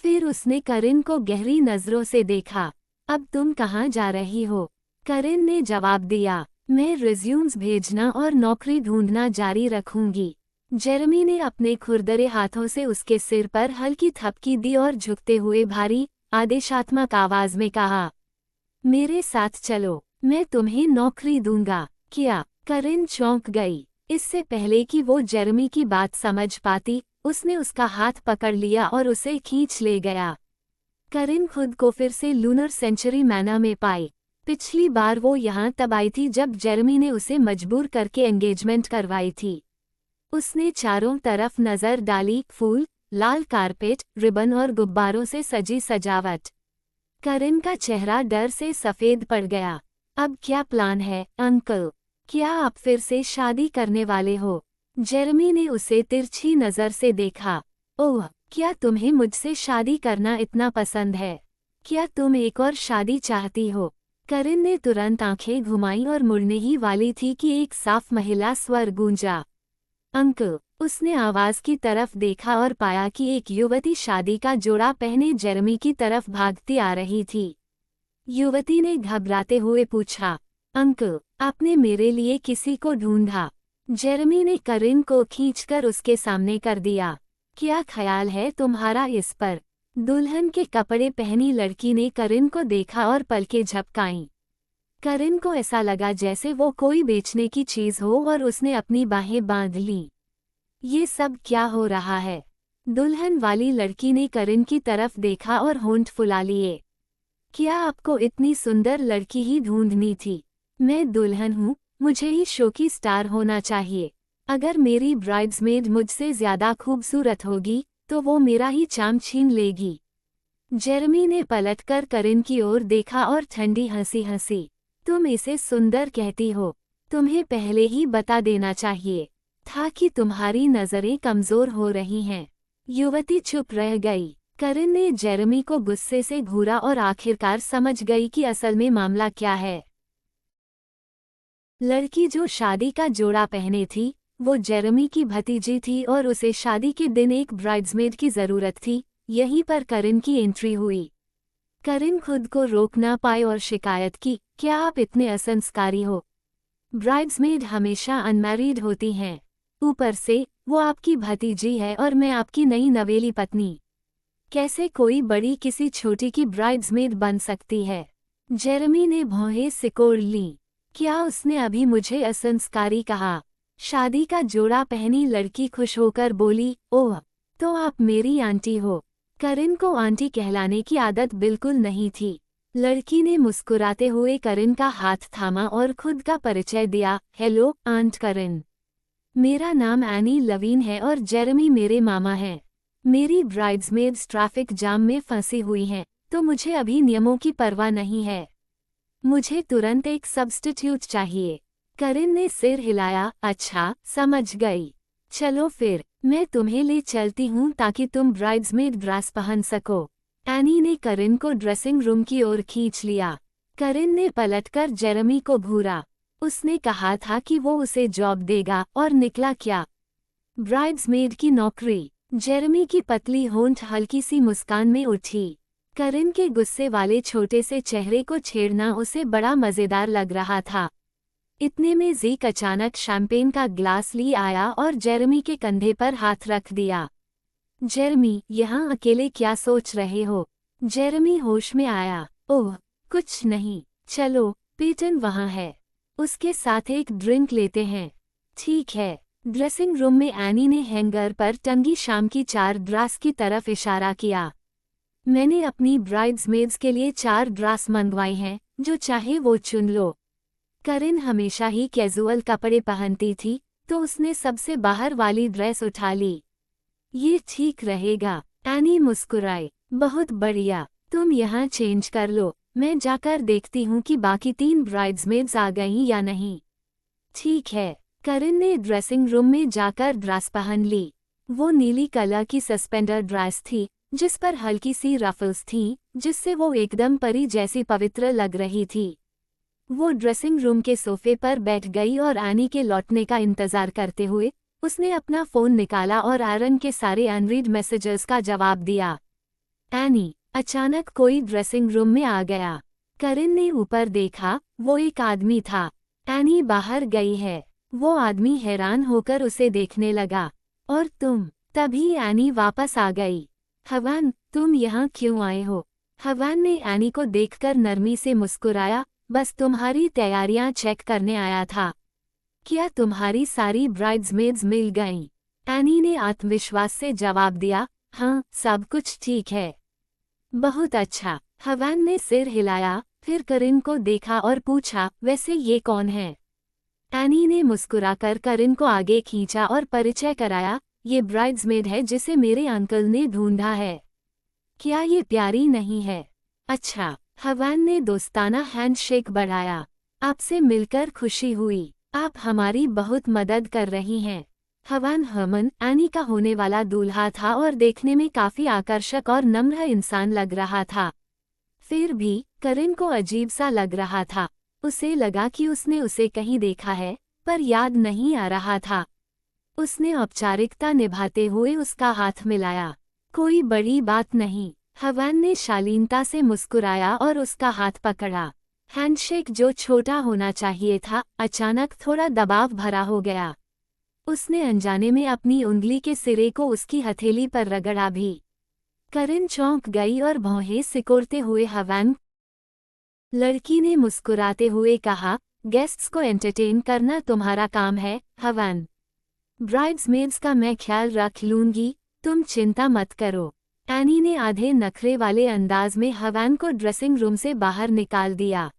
फिर उसने करिन को गहरी नजरों से देखा। अब तुम कहाँ जा रही हो? करिन ने जवाब दिया, मैं रिज्यूम्स भेजना और नौकरी ढूंढना जारी रखूंगी। जेरेमी ने अपने खुरदरे हाथों से उसके सिर पर हल्की थपकी दी और झुकते हुए भारी, आदेशात्मक आवाज में कहा, मेरे साथ चलो, मैं तुम्हें नौकरी दूंगा। क्या? करिन चौंक गई। इससे पहले कि वो जेरेमी की बात समझ पाती, उसने उसका हाथ पकड़ लिया और उसे खींच ले गया। करिन खुद को फिर से लूनर सेंचुरी मैना में पाई। पिछली बार वो यहाँ तब आई थी जब जेरेमी ने उसे मजबूर करके एंगेजमेंट करवाई थी। उसने चारों तरफ नजर डाली, फूल, लाल कारपेट, रिबन और गुब्बारों से सजी सजावट। करिन का चेहरा डर से सफेद पड़ गया। अब क्या प्लान है, अंकल? क्या आप फिर से शादी करने वाले हो? जेरेमी ने उसे तिरछी नजर से देखा। ओह, क्या तुम्हें मुझसे शादी करना इतना पसंद है? क्या तुम एक और शादी चाहती हो? करिन ने तुरंत आंखें घुमाई और मुड़ने ही वाली थी कि एक साफ महिला स्वर गूंजा, अंकल। उसने आवाज की तरफ देखा और पाया कि एक युवती शादी का जोड़ा पहने जेरेमी की तरफ भागती आ रही थी। युवती ने घबराते हुए पूछा, अंकल, आपने मेरे लिए किसी को ढूंढा? जेरेमी ने करिन को खींचकर उसके सामने कर दिया। क्या ख्याल है तुम्हारा इस पर? दुल्हन के कपड़े पहनी लड़की ने करिन को देखा और पलकें झपकाईं। करिन को ऐसा लगा जैसे वो कोई बेचने की चीज हो और उसने अपनी बाहें बांध लीं। ये सब क्या हो रहा है? दुल्हन वाली लड़की ने करिन की तरफ देखा और होंठ फुला लिए। क्या आपको इतनी सुंदर लड़की ही ढूंढनी थी? मैं दुल्हन हूँ, मुझे ही शो की स्टार होना चाहिए। अगर मेरी ब्राइड्समेड मुझसे ज्यादा खूबसूरत होगी तो वो मेरा ही चाम छीन लेगी। जेरेमी ने पलटकर करिन की ओर देखा और ठंडी हंसी हंसी। तुम इसे सुंदर कहती हो? तुम्हें पहले ही बता देना चाहिए था कि तुम्हारी नजरें कमजोर हो रही हैं। युवती चुप रह गई। करिन ने जेरेमी को गुस्से से घूरा और आखिरकार समझ गई कि असल में मामला क्या है। लड़की जो शादी का जोड़ा पहने थी वो जेरेमी की भतीजी थी और उसे शादी के दिन एक ब्राइड्समेड की जरूरत थी। यहीं पर करिन की एंट्री हुई। करिन खुद को रोक ना पाई और शिकायत की, क्या आप इतने असंस्कारी हो? ब्राइड्समेड हमेशा अनमैरिड होती हैं। ऊपर से वो आपकी भतीजी है और मैं आपकी नई नवेली पत्नी। कैसे कोई बड़ी किसी छोटी की ब्राइड्समेड बन सकती है? जेरेमी ने भौहें सिकोड़ लीं। क्या उसने अभी मुझे असंस्कारी कहा? शादी का जोड़ा पहनी लड़की खुश होकर बोली, ओह, तो आप मेरी आंटी हो। करिन को आंटी कहलाने की आदत बिल्कुल नहीं थी। लड़की ने मुस्कुराते हुए करिन का हाथ थामा और खुद का परिचय दिया, हेलो आंट करिन। मेरा नाम एनी लवीन है और जेरेमी मेरे मामा हैं। मेरी ब्राइड्समेड्स ट्रैफिक जाम में फंसी हुई हैं, तो मुझे अभी नियमों की परवाह नहीं है। मुझे तुरंत एक सब्स्टिट्यूट चाहिए। करिन ने सिर हिलाया, अच्छा, समझ गई। चलो फिर, मैं तुम्हें ले चलती हूँ ताकि तुम ब्राइड्समेड ड्रेस पहन सको। एनी ने करिन को ड्रेसिंग रूम की ओर खींच लिया। करिन ने पलटकर जेरेमी को घूरा। उसने कहा था कि वो उसे जॉब देगा और निकला क्या? ब्राइड्समेड की नौकरी। जेरेमी की पतली होंठ हल्की सी मुस्कान में उठी। करिन के गुस्से वाले छोटे से चेहरे को छेड़ना उसे बड़ा मजेदार लग रहा था। इतने में ज़ीक अचानक शैंपेन का ग्लास ली आया और जेरेमी के कंधे पर हाथ रख दिया। जेरेमी, यहाँ अकेले क्या सोच रहे हो? जेरेमी होश में आया। ओह, कुछ नहीं, चलो, पीटन वहाँ है, उसके साथ एक ड्रिंक लेते हैं। ठीक है। ड्रेसिंग रूम में एनी ने हैंगर पर टंगी शाम की 4 ड्रेस की तरफ इशारा किया। मैंने अपनी ब्राइड्समेड्स के लिए 4 ड्रेस मंगवाई हैं, जो चाहे वो चुन लो। करिन हमेशा ही कैजुअल कपड़े पहनती थी, तो उसने सबसे बाहर वाली ड्रेस उठा ली। ये ठीक रहेगा, एनी मुस्कुराई। बहुत बढ़िया, तुम यहाँ चेंज कर लो, मैं जाकर देखती हूँ कि बाकी 3 ब्राइड्समेड्स आ गईं या नहीं। ठीक है। करिन ने ड्रेसिंग रूम में जाकर ड्रेस पहन ली। वो नीली कलर की सस्पेंडर ड्रेस थी, जिस पर हल्की सी रफल्स थीं, जिससे वो एकदम परी जैसी पवित्र लग रही थी। वो ड्रेसिंग रूम के सोफे पर बैठ गई और एनी के लौटने का इंतजार करते हुए उसने अपना फोन निकाला और आयरन के सारे अनरीड मैसेजेस का जवाब दिया। एनी, अचानक कोई ड्रेसिंग रूम में आ गया। करिन ने ऊपर देखा, वो एक आदमी था। एनी बाहर गई है। वो आदमी हैरान होकर उसे देखने लगा। और तुम? तभी एनी वापस आ गई। हवान, तुम यहाँ क्यों आए हो? हवान ने एनी को देखकर नरमी से मुस्कुराया, बस तुम्हारी तैयारियां चेक करने आया था। क्या तुम्हारी सारी ब्राइड्समेड्स मिल गईं? एनी ने आत्मविश्वास से जवाब दिया, हाँ, सब कुछ ठीक है। बहुत अच्छा। हवान ने सिर हिलाया, फिर करिन को देखा और पूछा, वैसे ये कौन है? एनी ने मुस्कुराकर करिन को आगे खींचा और परिचय कराया, ये ब्राइड्समेड है जिसे मेरे अंकल ने ढूंढा है। क्या ये प्यारी नहीं है? अच्छा। हवान ने दोस्ताना हैंडशेक बढ़ाया। आपसे मिलकर खुशी हुई। आप हमारी बहुत मदद कर रही हैं। हवान हरमन एनी का होने वाला दूल्हा था और देखने में काफी आकर्षक और नम्र इंसान लग रहा था। फिर भी करिन को अजीब सा लग रहा था। उसे लगा कि उसने उसे कहीं देखा है, पर याद नहीं आ रहा था। उसने औपचारिकता निभाते हुए उसका हाथ मिलाया। कोई बड़ी बात नहीं। हवन ने शालीनता से मुस्कुराया और उसका हाथ पकड़ा। हैंडशेक जो छोटा होना चाहिए था, अचानक थोड़ा दबाव भरा हो गया। उसने अनजाने में अपनी उंगली के सिरे को उसकी हथेली पर रगड़ा भी। करिन चौंक गई और भौहें सिकोड़ते हुए हवन। लड़की ने मुस्कुराते हुए कहा, गेस्ट्स को एंटरटेन करना तुम्हारा काम है, हवन। ब्राइड्समेड्स का मैं ख्याल रख लूंगी, तुम चिंता मत करो। एनी ने आधे नखरे वाले अंदाज में हवन को ड्रेसिंग रूम से बाहर निकाल दिया।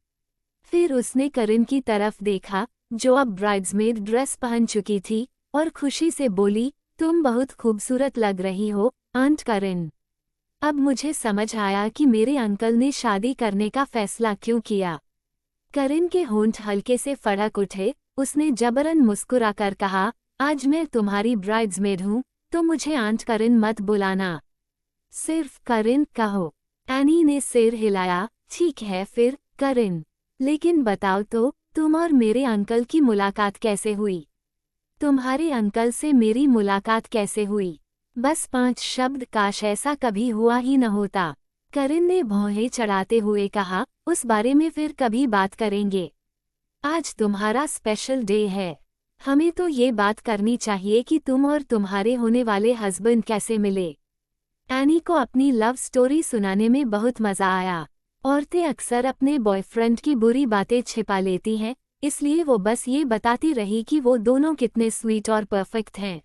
फिर उसने करिन की तरफ देखा, जो अब ब्राइड्समेड ड्रेस पहन चुकी थी, और खुशी से बोली, तुम बहुत खूबसूरत लग रही हो, आंट करिन। अब मुझे समझ आया कि मेरे अंकल ने शादी करने का फैसला क्यों किया। करिन के होंठ हल्के से फड़क उठे। उसने जबरन मुस्कुराकर कहा, आज मैं तुम्हारी ब्राइड्समेड हूँ, तो मुझे आंट करिन मत बुलाना। सिर्फ करिन कहो। एनी ने सिर हिलाया। ठीक है फिर, करिन। लेकिन बताओ तो, तुम और मेरे अंकल की मुलाकात कैसे हुई? तुम्हारे अंकल से मेरी मुलाकात कैसे हुई? बस 5 शब्द, काश ऐसा कभी हुआ ही न होता। करिन ने भौहें चढ़ाते हुए कहा, उस बारे में फिर कभी बात करेंगे। आज तुम्हारा स्पेशल डे है। हमें तो ये बात करनी चाहिए कि तुम और तुम्हारे होने वाले हस्बैंड कैसे मिले। एनी को अपनी लव स्टोरी सुनाने में बहुत मजा आया। औरतें अक्सर अपने बॉयफ्रेंड की बुरी बातें छिपा लेती हैं, इसलिए वो बस ये बताती रही कि वो दोनों कितने स्वीट और परफेक्ट हैं।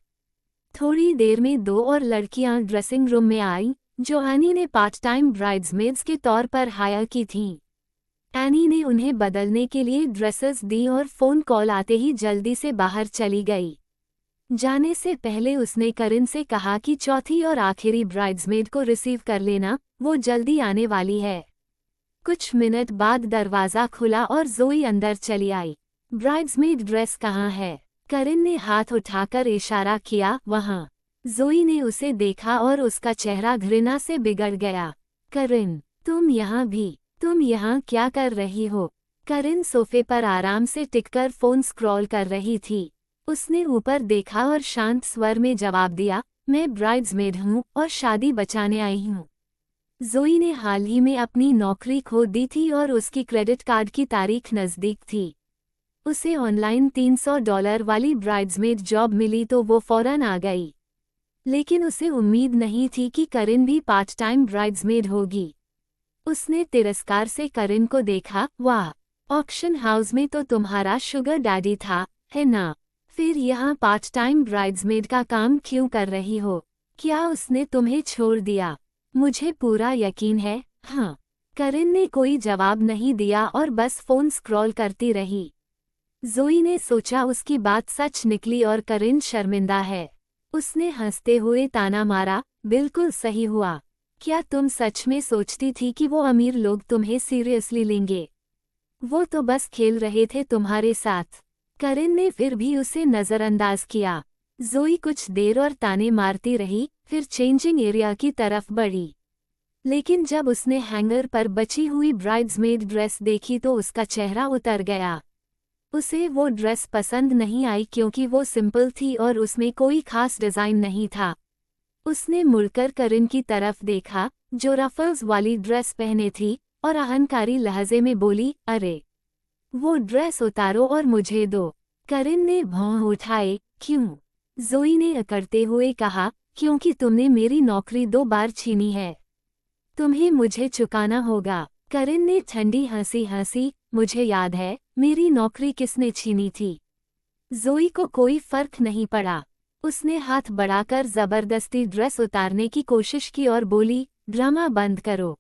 थोड़ी देर में 2 और लड़कियां ड्रेसिंग रूम में आईं, जो एनी ने पार्ट टाइम ब्राइड्समेड्स के तौर पर हायर की थीं। एनी ने उन्हें बदलने के लिए ड्रेसेस दी और फ़ोन कॉल आते ही जल्दी से बाहर चली गई। जाने से पहले उसने करिन से कहा कि चौथी और आखिरी ब्राइड्समेड को रिसीव कर लेना, वो जल्दी आने वाली है। कुछ मिनट बाद दरवाज़ा खुला और ज़ोई अंदर चली आई। ब्राइड्समेड ड्रेस कहाँ है? करिन ने हाथ उठाकर इशारा किया, वहाँ। ज़ोई ने उसे देखा और उसका चेहरा घृणा से बिगड़ गया। करिन, तुम यहाँ भी? तुम यहाँ क्या कर रही हो? करिन सोफे पर आराम से टिककर फ़ोन स्क्रॉल कर रही थी। उसने ऊपर देखा और शांत स्वर में जवाब दिया, मैं ब्राइड्समेड हूँ और शादी बचाने आई हूँ। ज़ोई ने हाल ही में अपनी नौकरी खो दी थी और उसकी क्रेडिट कार्ड की तारीख नज़दीक थी। उसे ऑनलाइन $300 वाली ब्राइड्समेड जॉब मिली तो वो फौरन आ गई। लेकिन उसे उम्मीद नहीं थी कि करिन भी पार्ट टाइम ब्राइड्समेड होगी। उसने तिरस्कार से करिन को देखा। वाह, ऑक्शन हाउस में तो तुम्हारा शुगर डैडी था, है ना? फिर यहाँ पार्ट टाइम ब्राइड्समेड का काम क्यों कर रही हो? क्या उसने तुम्हें छोड़ दिया? मुझे पूरा यकीन है, हाँ। करिन ने कोई जवाब नहीं दिया और बस फ़ोन स्क्रॉल करती रही। ज़ोई ने सोचा उसकी बात सच निकली और करिन शर्मिंदा है। उसने हंसते हुए ताना मारा, बिल्कुल सही हुआ। क्या तुम सच में सोचती थी कि वो अमीर लोग तुम्हें सीरियसली लेंगे? वो तो बस खेल रहे थे तुम्हारे साथ। करिन ने फिर भी उसे नज़रअंदाज किया। ज़ोई कुछ देर और ताने मारती रही, फिर चेंजिंग एरिया की तरफ बढ़ी। लेकिन जब उसने हैंगर पर बची हुई ब्राइड्समेड ड्रेस देखी तो उसका चेहरा उतर गया। उसे वो ड्रेस पसंद नहीं आई क्योंकि वो सिंपल थी और उसमें कोई खास डिज़ाइन नहीं था। उसने मुड़कर करिन की तरफ देखा, जो रफल्स वाली ड्रेस पहने थी, और अहंकारी लहजे में बोली, अरे, वो ड्रेस उतारो और मुझे दो। करिन ने भौं उठाए। क्यों? ज़ोई ने अकड़ते हुए कहा, क्योंकि तुमने मेरी नौकरी 2 बार छीनी है। तुम्हें मुझे चुकाना होगा। करिन ने ठंडी हंसी हंसी, मुझे याद है, मेरी नौकरी किसने छीनी थी। ज़ोई को कोई फर्क नहीं पड़ा। उसने हाथ बढ़ाकर जबरदस्ती ड्रेस उतारने की कोशिश की और बोली, ड्रामा बंद करो।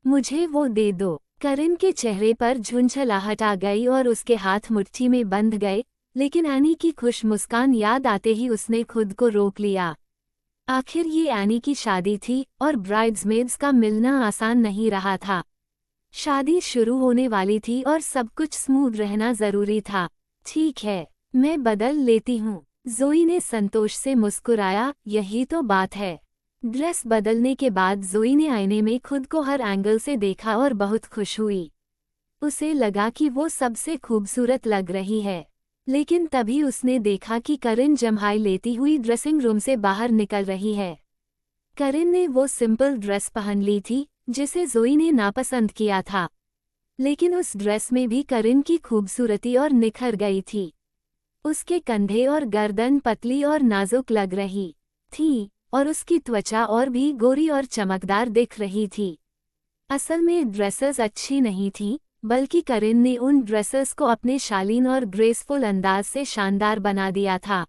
मुझे वो दे दो। करिन के चेहरे पर झुंझलाहट आ गई और उसके हाथ मुट्ठी में बंध गए, लेकिन एनी की खुश मुस्कान याद आते ही उसने खुद को रोक लिया। आखिर ये एनी की शादी थी और ब्राइड्समेड्स का मिलना आसान नहीं रहा था। शादी शुरू होने वाली थी और सब कुछ स्मूथ रहना जरूरी था। ठीक है, मैं बदल लेती हूँ। ज़ोई ने संतोष से मुस्कुराया, यही तो बात है। ड्रेस बदलने के बाद ज़ोई ने आईने में खुद को हर एंगल से देखा और बहुत खुश हुई। उसे लगा कि वो सबसे खूबसूरत लग रही है। लेकिन तभी उसने देखा कि करिन जम्हाई लेती हुई ड्रेसिंग रूम से बाहर निकल रही है। करिन ने वो सिंपल ड्रेस पहन ली थी जिसे ज़ोई ने नापसंद किया था, लेकिन उस ड्रेस में भी करिन की खूबसूरती और निखर गई थी। उसके कंधे और गर्दन पतली और नाजुक लग रही थी और उसकी त्वचा और भी गोरी और चमकदार दिख रही थी। असल में ड्रेसेस अच्छी नहीं थीं, बल्कि करिन ने उन ड्रेसेस को अपने शालीन और ग्रेसफुल अंदाज से शानदार बना दिया था।